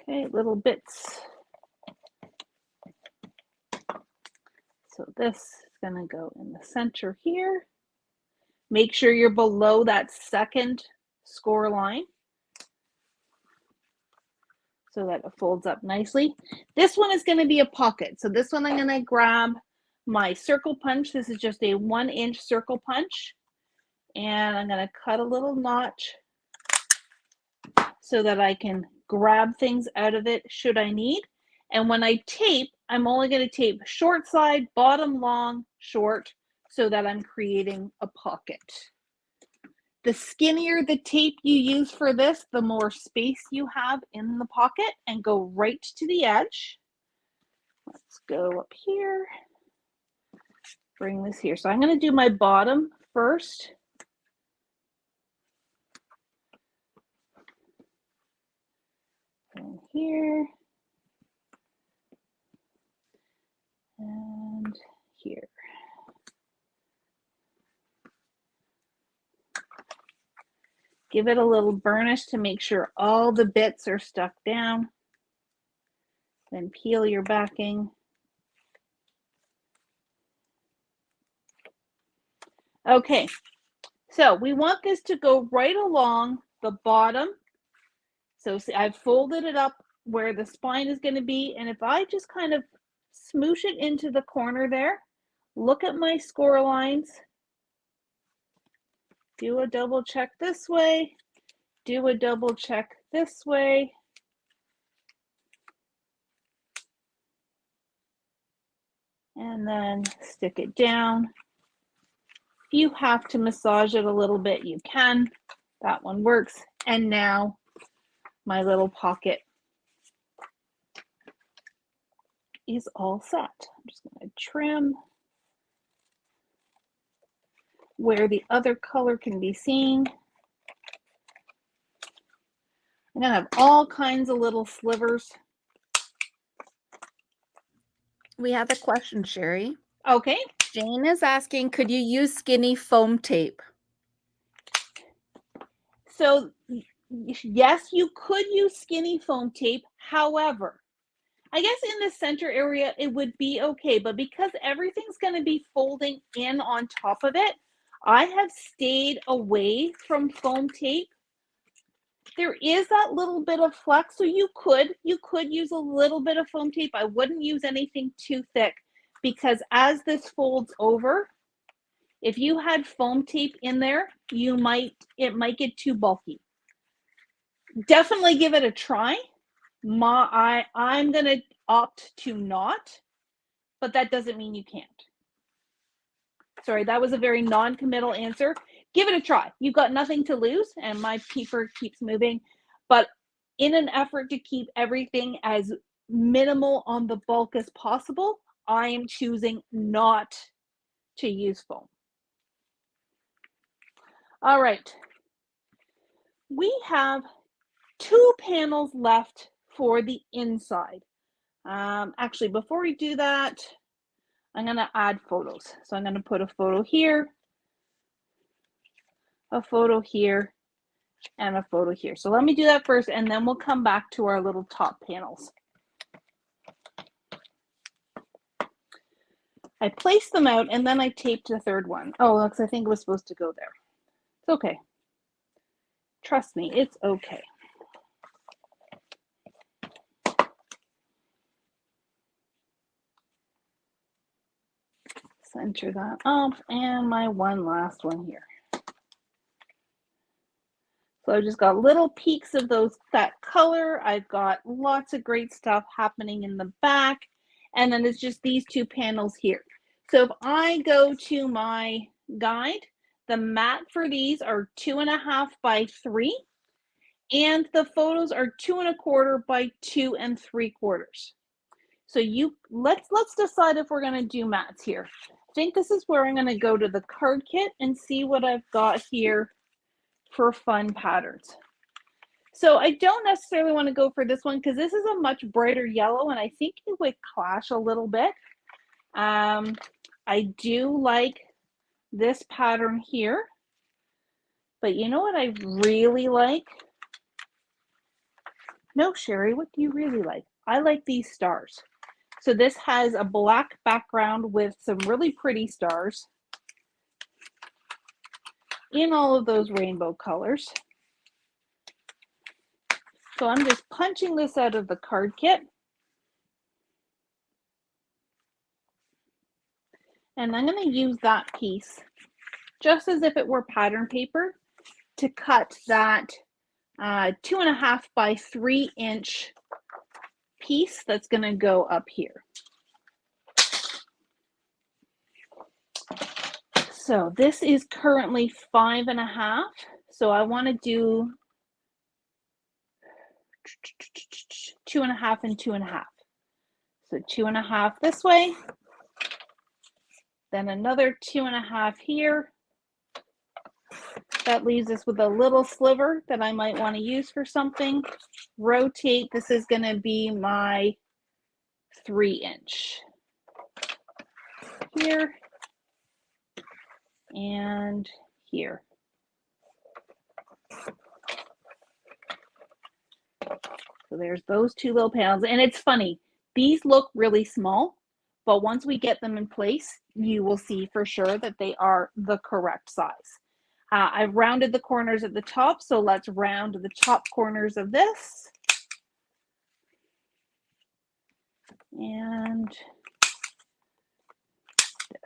Speaker 1: Okay, little bits. So this is going to go in the center here. Make sure you're below that second score line so that it folds up nicely. This one is going to be a pocket. So this one I'm going to grab my circle punch. This is just a 1-inch circle punch. And I'm going to cut a little notch so that I can grab things out of it should I need. And when I tape, I'm only going to tape short side, bottom long, short, so that I'm creating a pocket. The skinnier the tape you use for this, the more space you have in the pocket, and go right to the edge. Let's go up here, bring this here. So I'm going to do my bottom first. And here. And here. Give it a little burnish to make sure all the bits are stuck down. Then peel your backing. Okay, so we want this to go right along the bottom. So see, I've folded it up where the spine is going to be, and if I just kind of smoosh it into the corner there, look at my score lines, do a double check this way, do a double check this way, and then stick it down. If you have to massage it a little bit, you can. That one works. And now my little pocket is all set. I'm just going to trim where the other color can be seen. I'm going to have all kinds of little slivers.
Speaker 2: We have a question, Sheri.
Speaker 1: Okay.
Speaker 2: Jane is asking, could you use skinny foam tape?
Speaker 1: So yes, you could use skinny foam tape. However, I guess in the center area, it would be okay. But because everything's going to be folding in on top of it, I have stayed away from foam tape. There is that little bit of flex, so you could use a little bit of foam tape. I wouldn't use anything too thick, because as this folds over, if you had foam tape in there, it might get too bulky. Definitely give it a try. I'm gonna opt to not, but that doesn't mean you can't. Sorry, that was a very non-committal answer. Give it a try. You've got nothing to lose, and my paper keeps moving. But in an effort to keep everything as minimal on the bulk as possible, I am choosing not to use foam. All right. We have 2 panels left for the inside. Actually, before we do that, I'm going to add photos. So I'm going to put a photo here, a photo here, and a photo here. So let me do that first, and then we'll come back to our little top panels. I placed them out, and then I taped the third one. Oh, looks, I think it was supposed to go there. It's okay. Trust me, it's okay. Center that up, and my one last one here. So I've just got little peaks of that color. I've got lots of great stuff happening in the back. And then it's just these 2 panels here. So if I go to my guide, the mat for these are 2.5 by 3. And the photos are 2.25 by 2 3/4. So let's decide if we're going to do mats here. I think this is where I'm going to go to the card kit and see what I've got here for fun patterns. So I don't necessarily want to go for this one because this is a much brighter yellow, and I think it would clash a little bit. I do like this pattern here, but you know what I really like? No, Sheri, what do you really like? I like these stars. So this has a black background with some really pretty stars in all of those rainbow colors. So I'm just punching this out of the card kit. And I'm going to use that piece just as if it were pattern paper to cut that 2.5 by 3 inch piece that's going to go up here. So this is currently 5.5. So I want to do 2.5 and 2.5. So 2.5 this way, then another 2.5 here. That leaves us with a little sliver that I might want to use for something. Rotate, this is going to be my 3 inch. Here and here. So there's those two little panels. And it's funny, these look really small, but once we get them in place, you will see for sure that they are the correct size. I've rounded the corners at the top, so let's round the top corners of this. And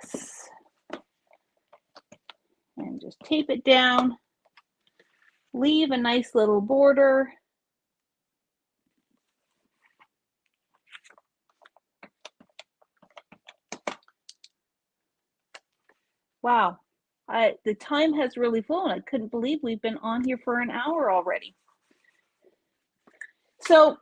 Speaker 1: this. And just tape it down. Leave a nice little border. Wow, the time has really flown. I couldn't believe we've been on here for an hour already. So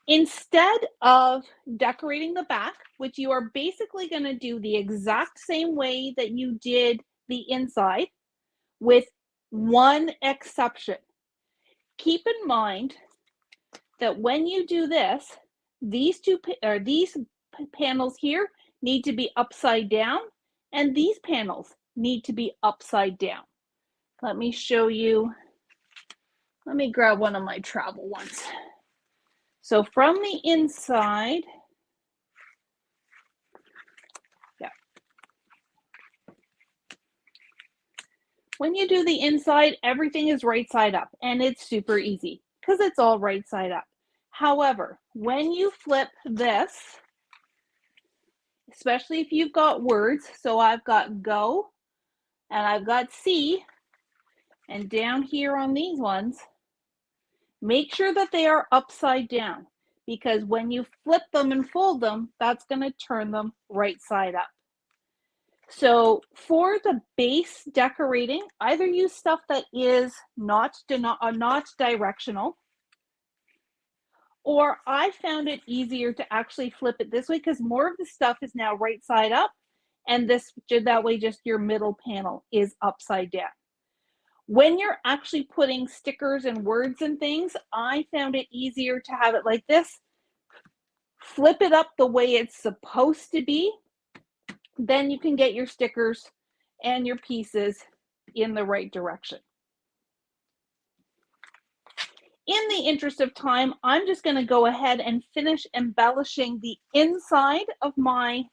Speaker 1: instead of decorating the back, which you are basically going to do the exact same way that you did the inside, with one exception. Keep in mind that when you do this, these panels here need to be upside down, and these panels need to be upside down. Let me show you. Let me grab one of my travel ones. So from the inside, yeah. When you do the inside, everything is right side up, and it's super easy because it's all right side up. However, when you flip this, especially if you've got words, so I've got go and I've got see, and down here on these ones, make sure that they are upside down, because when you flip them and fold them, that's going to turn them right side up. So for the base decorating, either use stuff that is not directional, or I found it easier to actually flip it this way because more of the stuff is now right side up, and that way just your middle panel is upside down. When you're actually putting stickers and words and things, I found it easier to have it like this. Flip it up the way it's supposed to be. Then you can get your stickers and your pieces in the right direction. In the interest of time, I'm just going to go ahead and finish embellishing the inside of my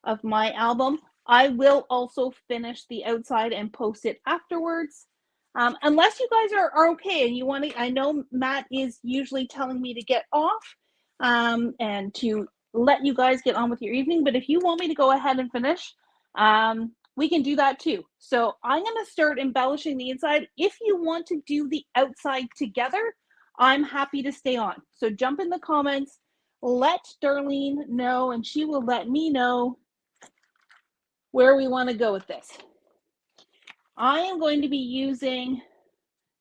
Speaker 1: album. I will also finish the outside and post it afterwards. Unless you guys are okay and you want to, I know Matt is usually telling me to get off and to let you guys get on with your evening, but if you want me to go ahead and finish, we can do that too. So I'm going to start embellishing the inside. If you want to do the outside together, I'm happy to stay on. So jump in the comments, let Darlene know, and she will let me know where we want to go with this. I am going to be using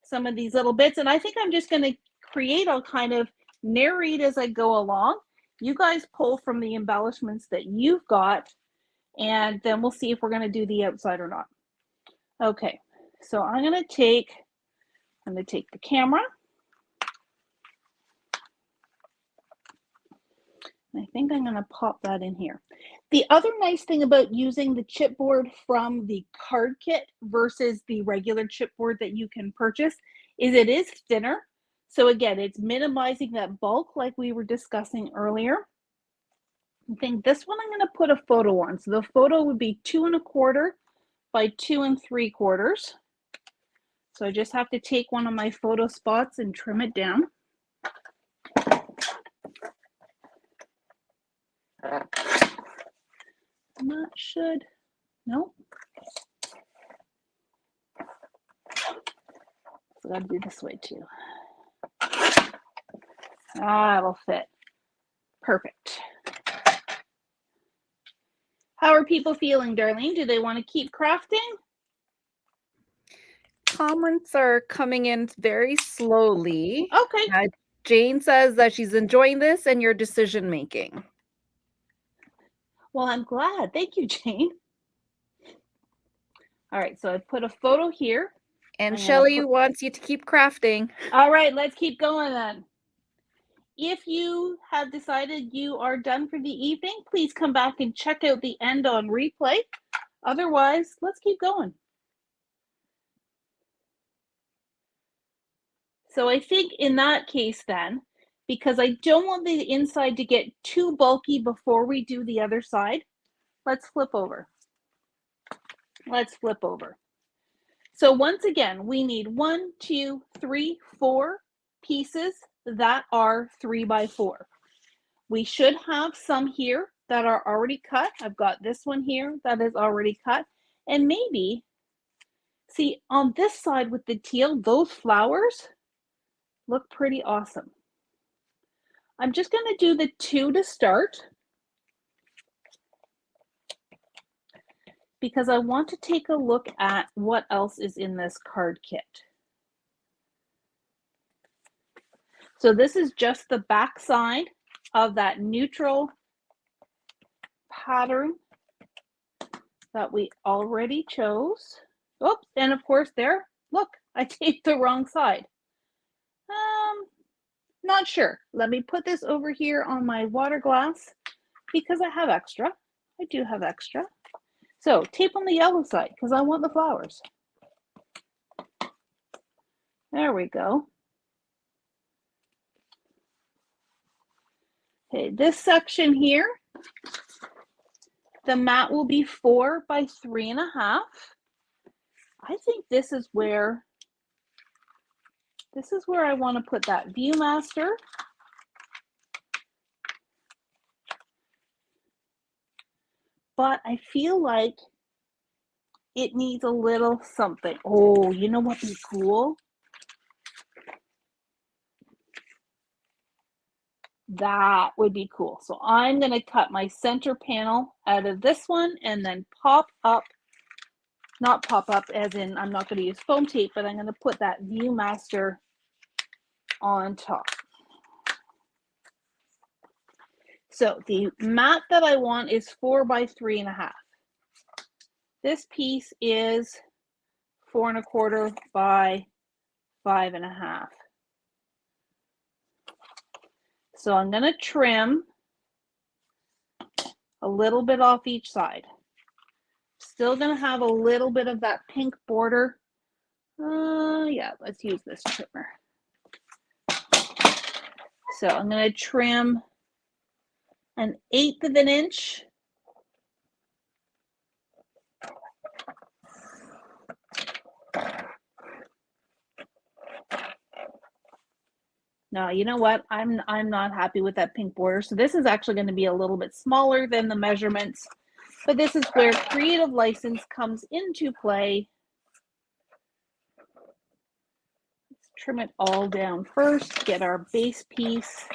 Speaker 1: some of these little bits, and I think I'm just going to create, I'll kind of narrate as I go along. You guys pull from the embellishments that you've got, and then we'll see if we're going to do the outside or not. Okay, so I'm going to take the camera. I think I'm going to pop that in here. The other nice thing about using the chipboard from the card kit versus the regular chipboard that you can purchase is it is thinner. So again, it's minimizing that bulk like we were discussing earlier. I think this one I'm going to put a photo on. So the photo would be 2 1/4 by 2 3/4. So I just have to take one of my photo spots and trim it down. That should, no. So I gotta do this way too. That'll fit. Perfect. How are people feeling, Darlene? Do they want to keep crafting?
Speaker 2: Comments are coming in very slowly.
Speaker 1: Okay.
Speaker 2: Jane says that she's enjoying this and your decision making.
Speaker 1: Well, I'm glad. Thank you, Jane. All right, so I put a photo here.
Speaker 2: And Shelley wants you to keep crafting.
Speaker 1: All right, let's keep going then. If you have decided you are done for the evening, please come back and check out the end on replay. Otherwise, let's keep going. So I think in that case then, because I don't want the inside to get too bulky before we do the other side, let's flip over. Let's flip over. So once again, we need 1, 2, 3, 4 pieces that are 3 by 4. We should have some here that are already cut. I've got this one here that is already cut. And maybe, see on this side with the teal, those flowers look pretty awesome. I'm just going to do the 2 to start, because I want to take a look at what else is in this card kit. So this is just the back side of that neutral pattern that we already chose. Oops, and of course there, look, I taped the wrong side. Not sure. Let me put this over here on my water glass because I have extra. I do have extra. So tape on the yellow side because I want the flowers. There we go. Okay, this section here, the mat will be 4 by 3.5. I think this is where I want to put that Viewmaster. But I feel like it needs a little something. Oh, you know what would be cool? That would be cool. So I'm going to cut my center panel out of this one and then pop up, not pop up as in I'm not going to use foam tape, but I'm going to put that Viewmaster on top. So the mat that I want is 4 by 3.5. This piece is 4 1/4 by 5.5. So I'm going to trim a little bit off each side. Still going to have a little bit of that pink border. Yeah, let's use this trimmer. So I'm going to trim 1/8 of an inch. No, you know what? I'm not happy with that pink border. So this is actually going to be a little bit smaller than the measurements, but this is where creative license comes into play. Let's trim it all down first, get our base piece.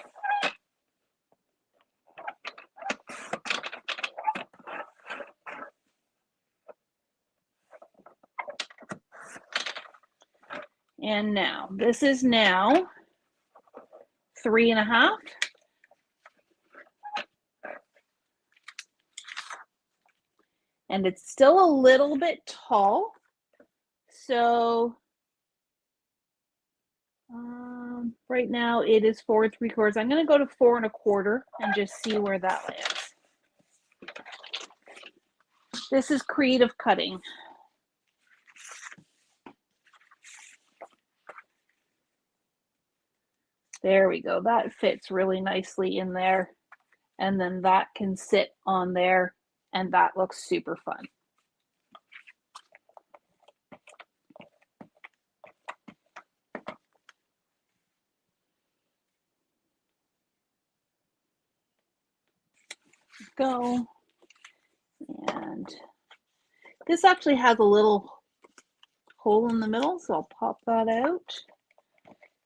Speaker 1: And now, this is now 3.5. And it's still a little bit tall. So right now it is 4 3/4. I'm going to go to 4 1/4 and just see where that lands. This is creative cutting. There we go. That fits really nicely in there. And then that can sit on there, and that looks super fun. Go. And this actually has a little hole in the middle, so I'll pop that out.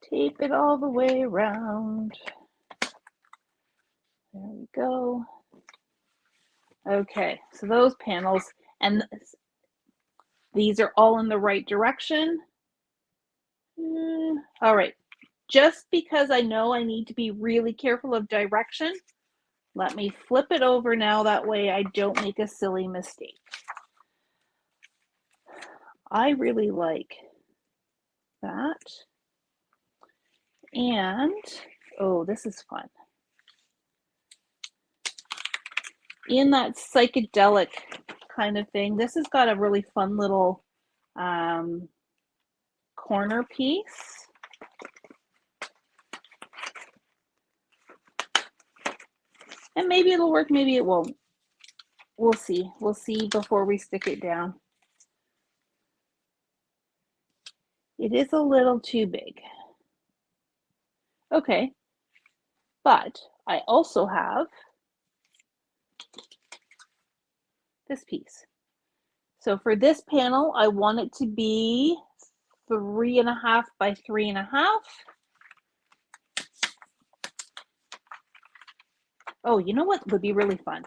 Speaker 1: Tape it all the way around. There we go. Okay, so those panels, and these are all in the right direction. All right, just because I know I need to be really careful of direction, let me flip it over now, that way I don't make a silly mistake. I really like that. And, oh, this is fun. In that psychedelic kind of thing, this has got a really fun little corner piece. And maybe it'll work, maybe it won't. We'll see. We'll see before we stick it down. It is a little too big. Okay, but I also have this piece. So for this panel, I want it to be 3.5 by 3.5. Oh, you know what would be really fun?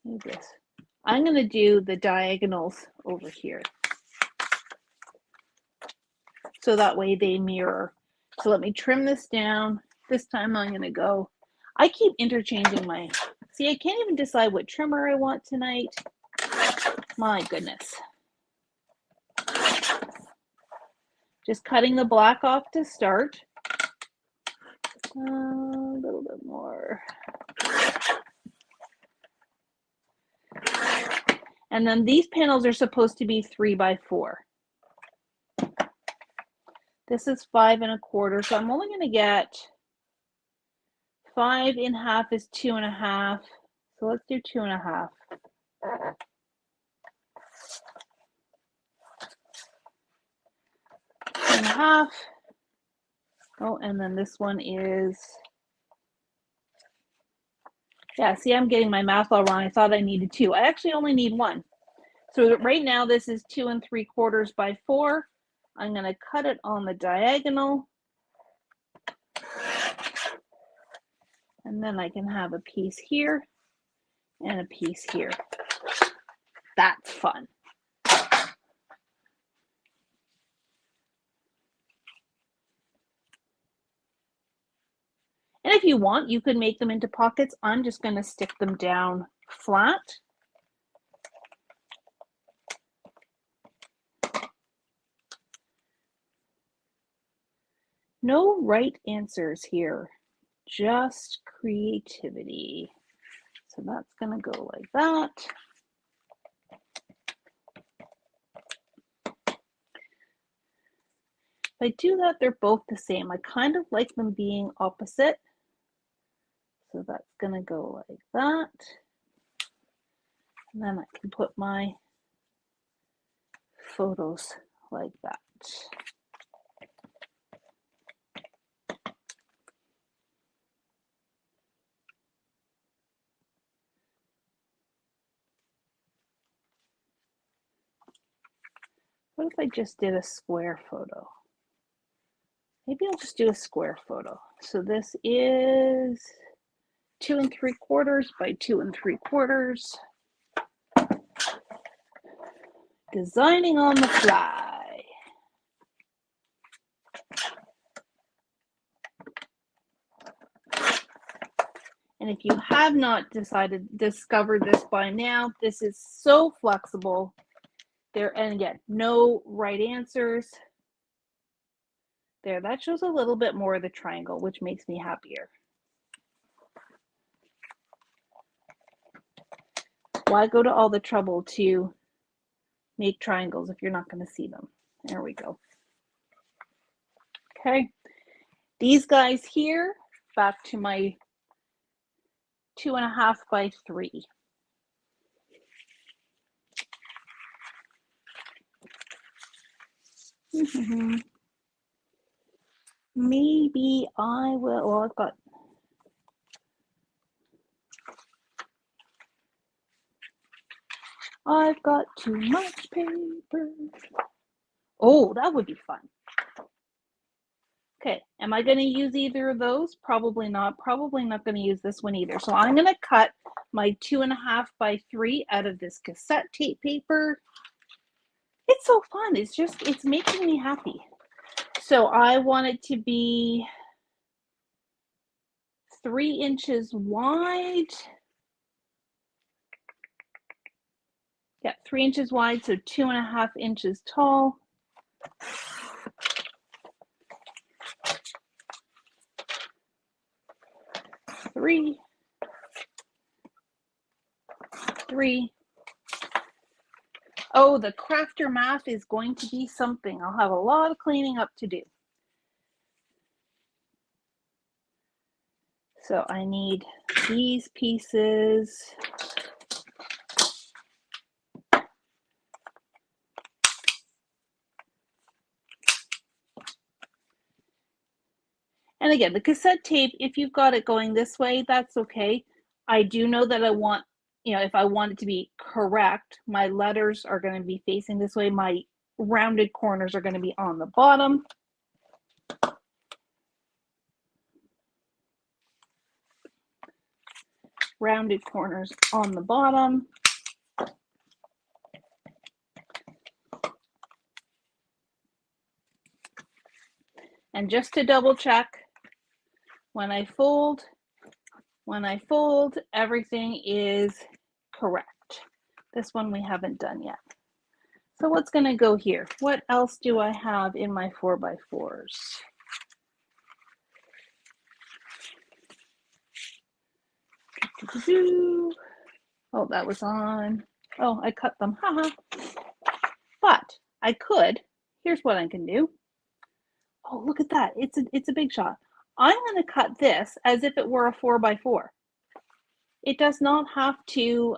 Speaker 1: Look at this. I'm going to do the diagonals over here, so that way they mirror. So let me trim this down. This time I'm going to go, I keep interchanging my, see, I can't even decide what trimmer I want tonight. My goodness. Just cutting the black off to start. A little bit more. And then these panels are supposed to be 3 by 4. This is 5.25, so I'm only going to get 5.5 is 2.5. So let's do 2.5. 2.5. Oh, and then this one is, yeah, see, I'm getting my math all wrong. I thought I needed 2. I actually only need 1. So right now this is 2.75 by 4. I'm going to cut it on the diagonal. And then I can have a piece here and a piece here. That's fun. And if you want, you could make them into pockets. I'm just going to stick them down flat. No right answers here, just creativity. So that's going to go like that. If I do that, they're both the same. I kind of like them being opposite. So that's going to go like that. And then I can put my photos like that. What if I just did a square photo? Maybe I'll just do a square photo. So this is 2.75 by 2.75. Designing on the fly. And if you have not discovered this by now, this is so flexible. There, and again, no right answers. There, that shows a little bit more of the triangle, which makes me happier. Why go to all the trouble to make triangles if you're not going to see them? There we go. Okay, these guys here, back to my 2.5 by 3. Maybe I will, well, I've got, I've got too much paper. Oh, that would be fun. Okay, am I going to use either of those? Probably not. Probably not going to use this one either. So I'm going to cut my 2.5 by 3 out of this cassette tape paper. It's so fun. It's making me happy. So I want it to be 3 inches wide. Yeah, 3 inches wide, so 2.5 inches tall. Three. Oh, the crafter math is going to be something. I'll have a lot of cleaning up to do. So I need these pieces. And again, the cassette tape, if you've got it going this way, that's okay. I do know that I want, if I want it to be correct, my letters are going to be facing this way. My rounded corners are going to be on the bottom. Rounded corners on the bottom. And just to double check, when I fold, everything is correct. This one we haven't done yet. So what's going to go here? What else do I have in my 4x4s? Oh, that was on. Oh, I cut them. Haha. But I could. Here's what I can do. Oh, look at that. It's a big shot. I'm going to cut this as if it were a 4x4. It does not have to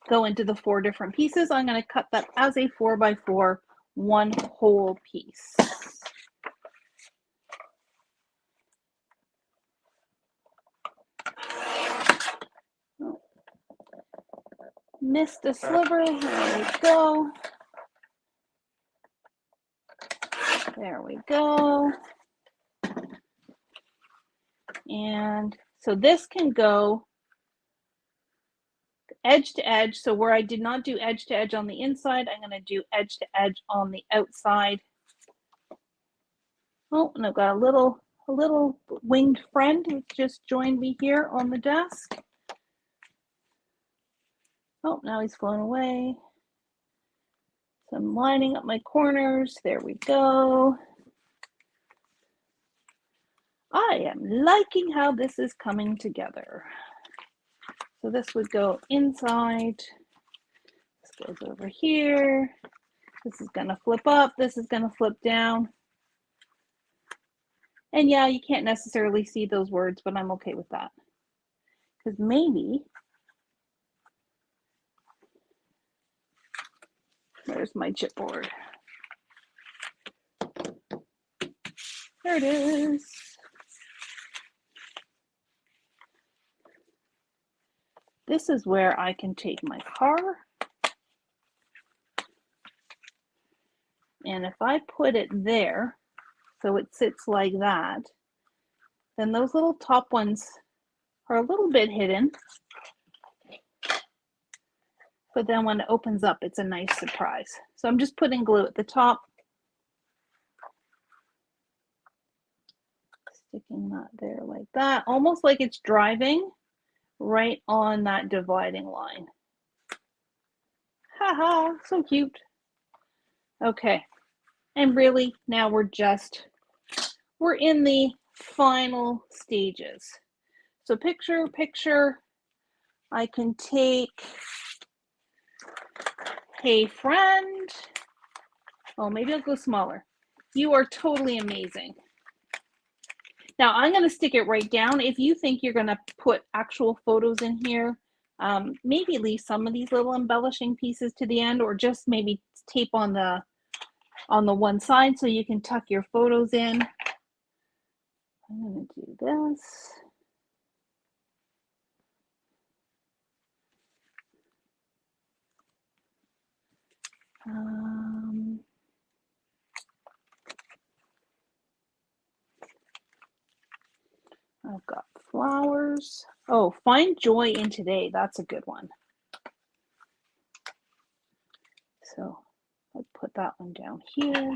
Speaker 1: go into the 4 different pieces. I'm going to cut that as a 4x4, one whole piece. Oh. Missed a sliver. There we go. There we go. And so this can go edge to edge. So where I did not do edge to edge on the inside, I'm going to do edge to edge on the outside. Oh, and I've got a little winged friend who just joined me here on the desk. Oh, now he's flown away. So I'm lining up my corners. There we go. I am liking how this is coming together. So this would go inside. This goes over here. This is going to flip up. This is going to flip down. And yeah, you can't necessarily see those words, but I'm okay with that. Because maybe, there's my chipboard. There it is. This is where I can take my car. And if I put it there, so it sits like that, then those little top ones are a little bit hidden. But then when it opens up, it's a nice surprise. So I'm just putting glue at the top. Sticking that there like that, almost like it's driving right on that dividing line. Haha, so cute. Okay, and really now we're in the final stages. So picture, I can take, hey friend. Oh, maybe I'll go smaller. You are totally amazing. Now I'm going to stick it right down. If you think you're going to put actual photos in here, maybe leave some of these little embellishing pieces to the end, or just maybe tape on the one side so you can tuck your photos in. I'm going to do this. I've got flowers. Oh, find joy in today. That's a good one. So I'll put that one down here.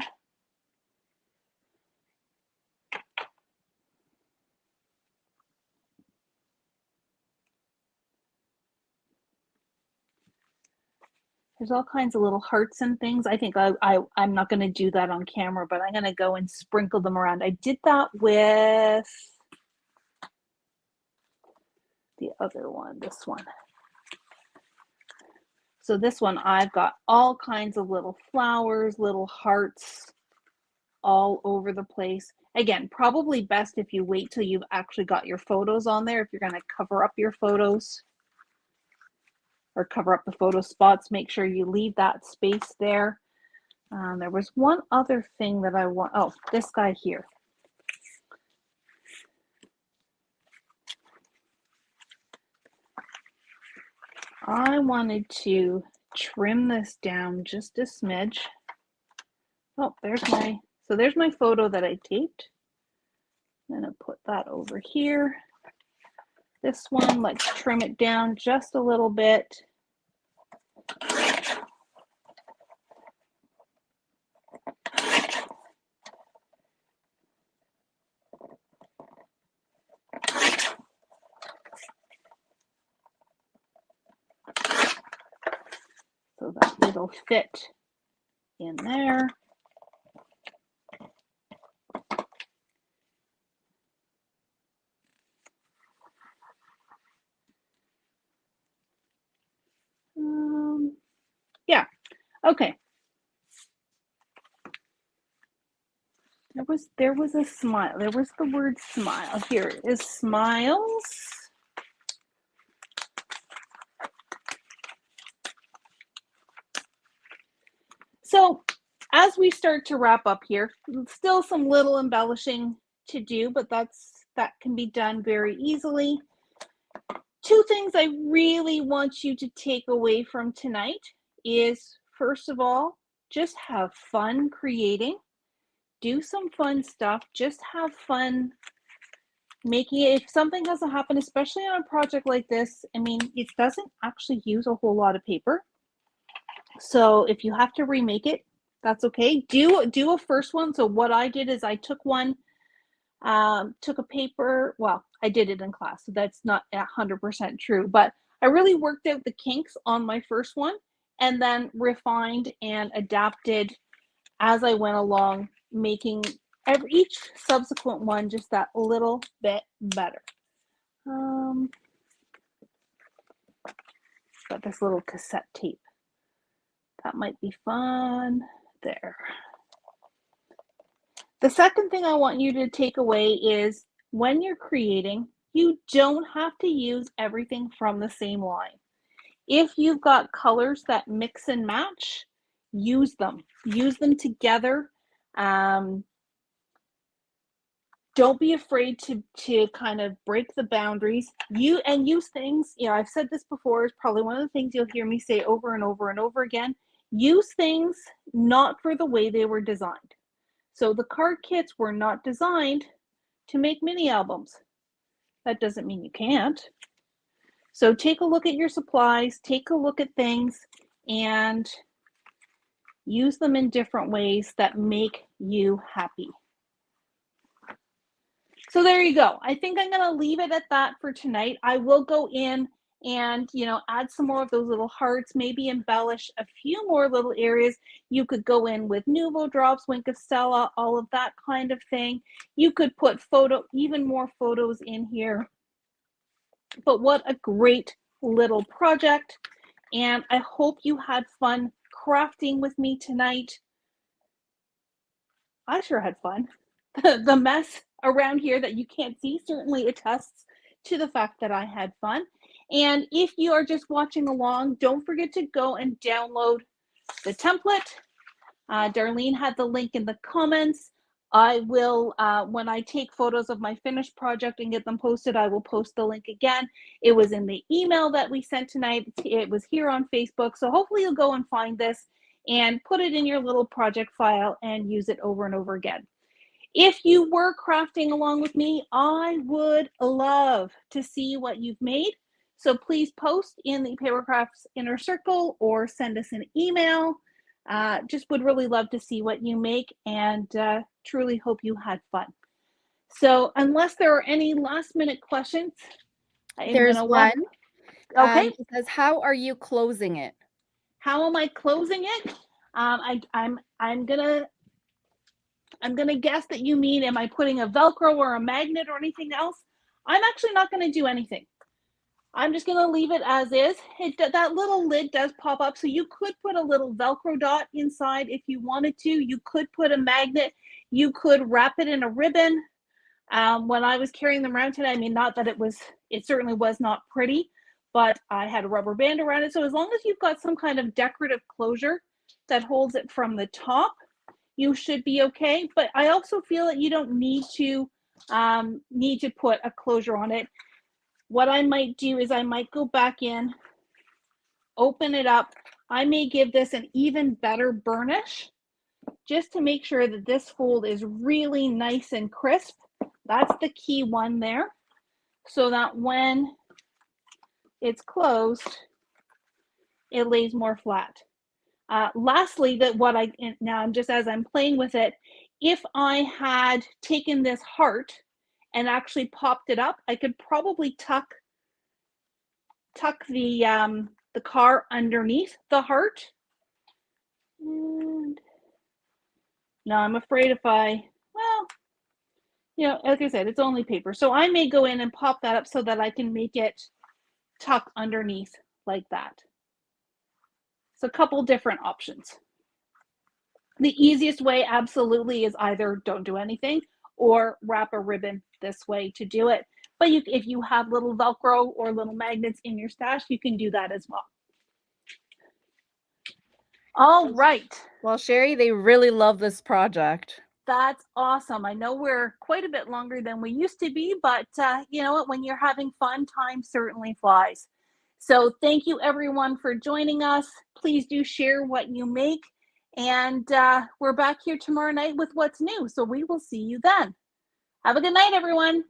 Speaker 1: There's all kinds of little hearts and things. I think I'm not going to do that on camera, but I'm going to go and sprinkle them around. I did that with the other one, this one. So this one, I've got all kinds of little flowers, little hearts all over the place. Again, probably best if you wait till you've actually got your photos on there. If you're going to cover up your photos or cover up the photo spots, make sure you leave that space there. There was one other thing that I want. Oh, this guy here. I wanted to trim this down just a smidge. Oh, there's my photo that I taped. I'm gonna put that over here. This one, let's trim it down just a little bit. So that it'll fit in there. Yeah, okay. There was a smile. There was the word smile. Here it is, smiles. So as we start to wrap up here, still some little embellishing to do, but that can be done very easily. Two things I really want you to take away from tonight is, first of all, just have fun creating. Do some fun stuff. Just have fun making it. If something has to happen, especially on a project like this, I mean, it doesn't actually use a whole lot of paper. So if you have to remake it, that's okay. Do a first one. So what I did is I took one, took a paper. Well, I did it in class, so that's not 100% true, but I really worked out the kinks on my first one and then refined and adapted as I went along, making each subsequent one just that little bit better. Got this little cassette tape. That might be fun. There. The second thing I want you to take away is when you're creating, you don't have to use everything from the same line. If you've got colors that mix and match, use them. Use them together. Don't be afraid to kind of break the boundaries. Use things, I've said this before, it's probably one of the things you'll hear me say over and over and over again. Use things not for the way they were designed. So the card kits were not designed to make mini albums. That doesn't mean you can't. So take a look at your supplies, take a look at things, and use them in different ways that make you happy. So there you go. I think I'm going to leave it at that for tonight. I will go in and, add some more of those little hearts, maybe embellish a few more little areas. You could go in with Nuvo drops, Wink of Stella, all of that kind of thing. You could put even more photos in here. But what a great little project. And I hope you had fun crafting with me tonight. I sure had fun. The mess around here that you can't see certainly attests to the fact that I had fun. And if you are just watching along, don't forget to go and download the template. Darlene had the link in the comments. I will, when I take photos of my finished project and get them posted, I will post the link again. It was in the email that we sent tonight. It was here on Facebook. So hopefully you'll go and find this and put it in your little project file and use it over and over again. If you were crafting along with me, I would love to see what you've made. So please post in the Papercrafts Inner Circle or send us an email. Just would really love to see what you make, and truly hope you had fun. So unless there are any last minute questions,
Speaker 2: There's one.
Speaker 1: Okay.
Speaker 2: It says, how are you closing it?
Speaker 1: How am I closing it? I'm gonna guess that you mean, am I putting a Velcro or a magnet or anything else? I'm actually not gonna do anything. I'm just gonna leave it as is. That little lid does pop up, so you could put a little Velcro dot inside if you wanted to. You could put a magnet. You could wrap it in a ribbon. When I was carrying them around today, I mean, not that it certainly was not pretty, but I had a rubber band around it. So as long as you've got some kind of decorative closure that holds it from the top, you should be okay. But I also feel that you don't need to put a closure on it. What I might do is I might go back in, open it up. I may give this an even better burnish just to make sure that this fold is really nice and crisp. That's the key one there, so that when it's closed, it lays more flat. Lastly, now I'm just, as I'm playing with it, if I had taken this heart and actually popped it up, I could probably tuck the car underneath the heart. And now I'm afraid if like I said, it's only paper. So I may go in and pop that up so that I can make it tuck underneath like that. So a couple different options. The easiest way absolutely is either don't do anything or wrap a ribbon this way to do it. But if you have little Velcro or little magnets in your stash, you can do that as well. All right.
Speaker 2: Well, Sheri, they really love this project.
Speaker 1: That's awesome. I know we're quite a bit longer than we used to be, but you know what? When you're having fun, time certainly flies. So thank you everyone for joining us. Please do share what you make. And we're back here tomorrow night with what's new. So we will see you then. Have a good night, everyone.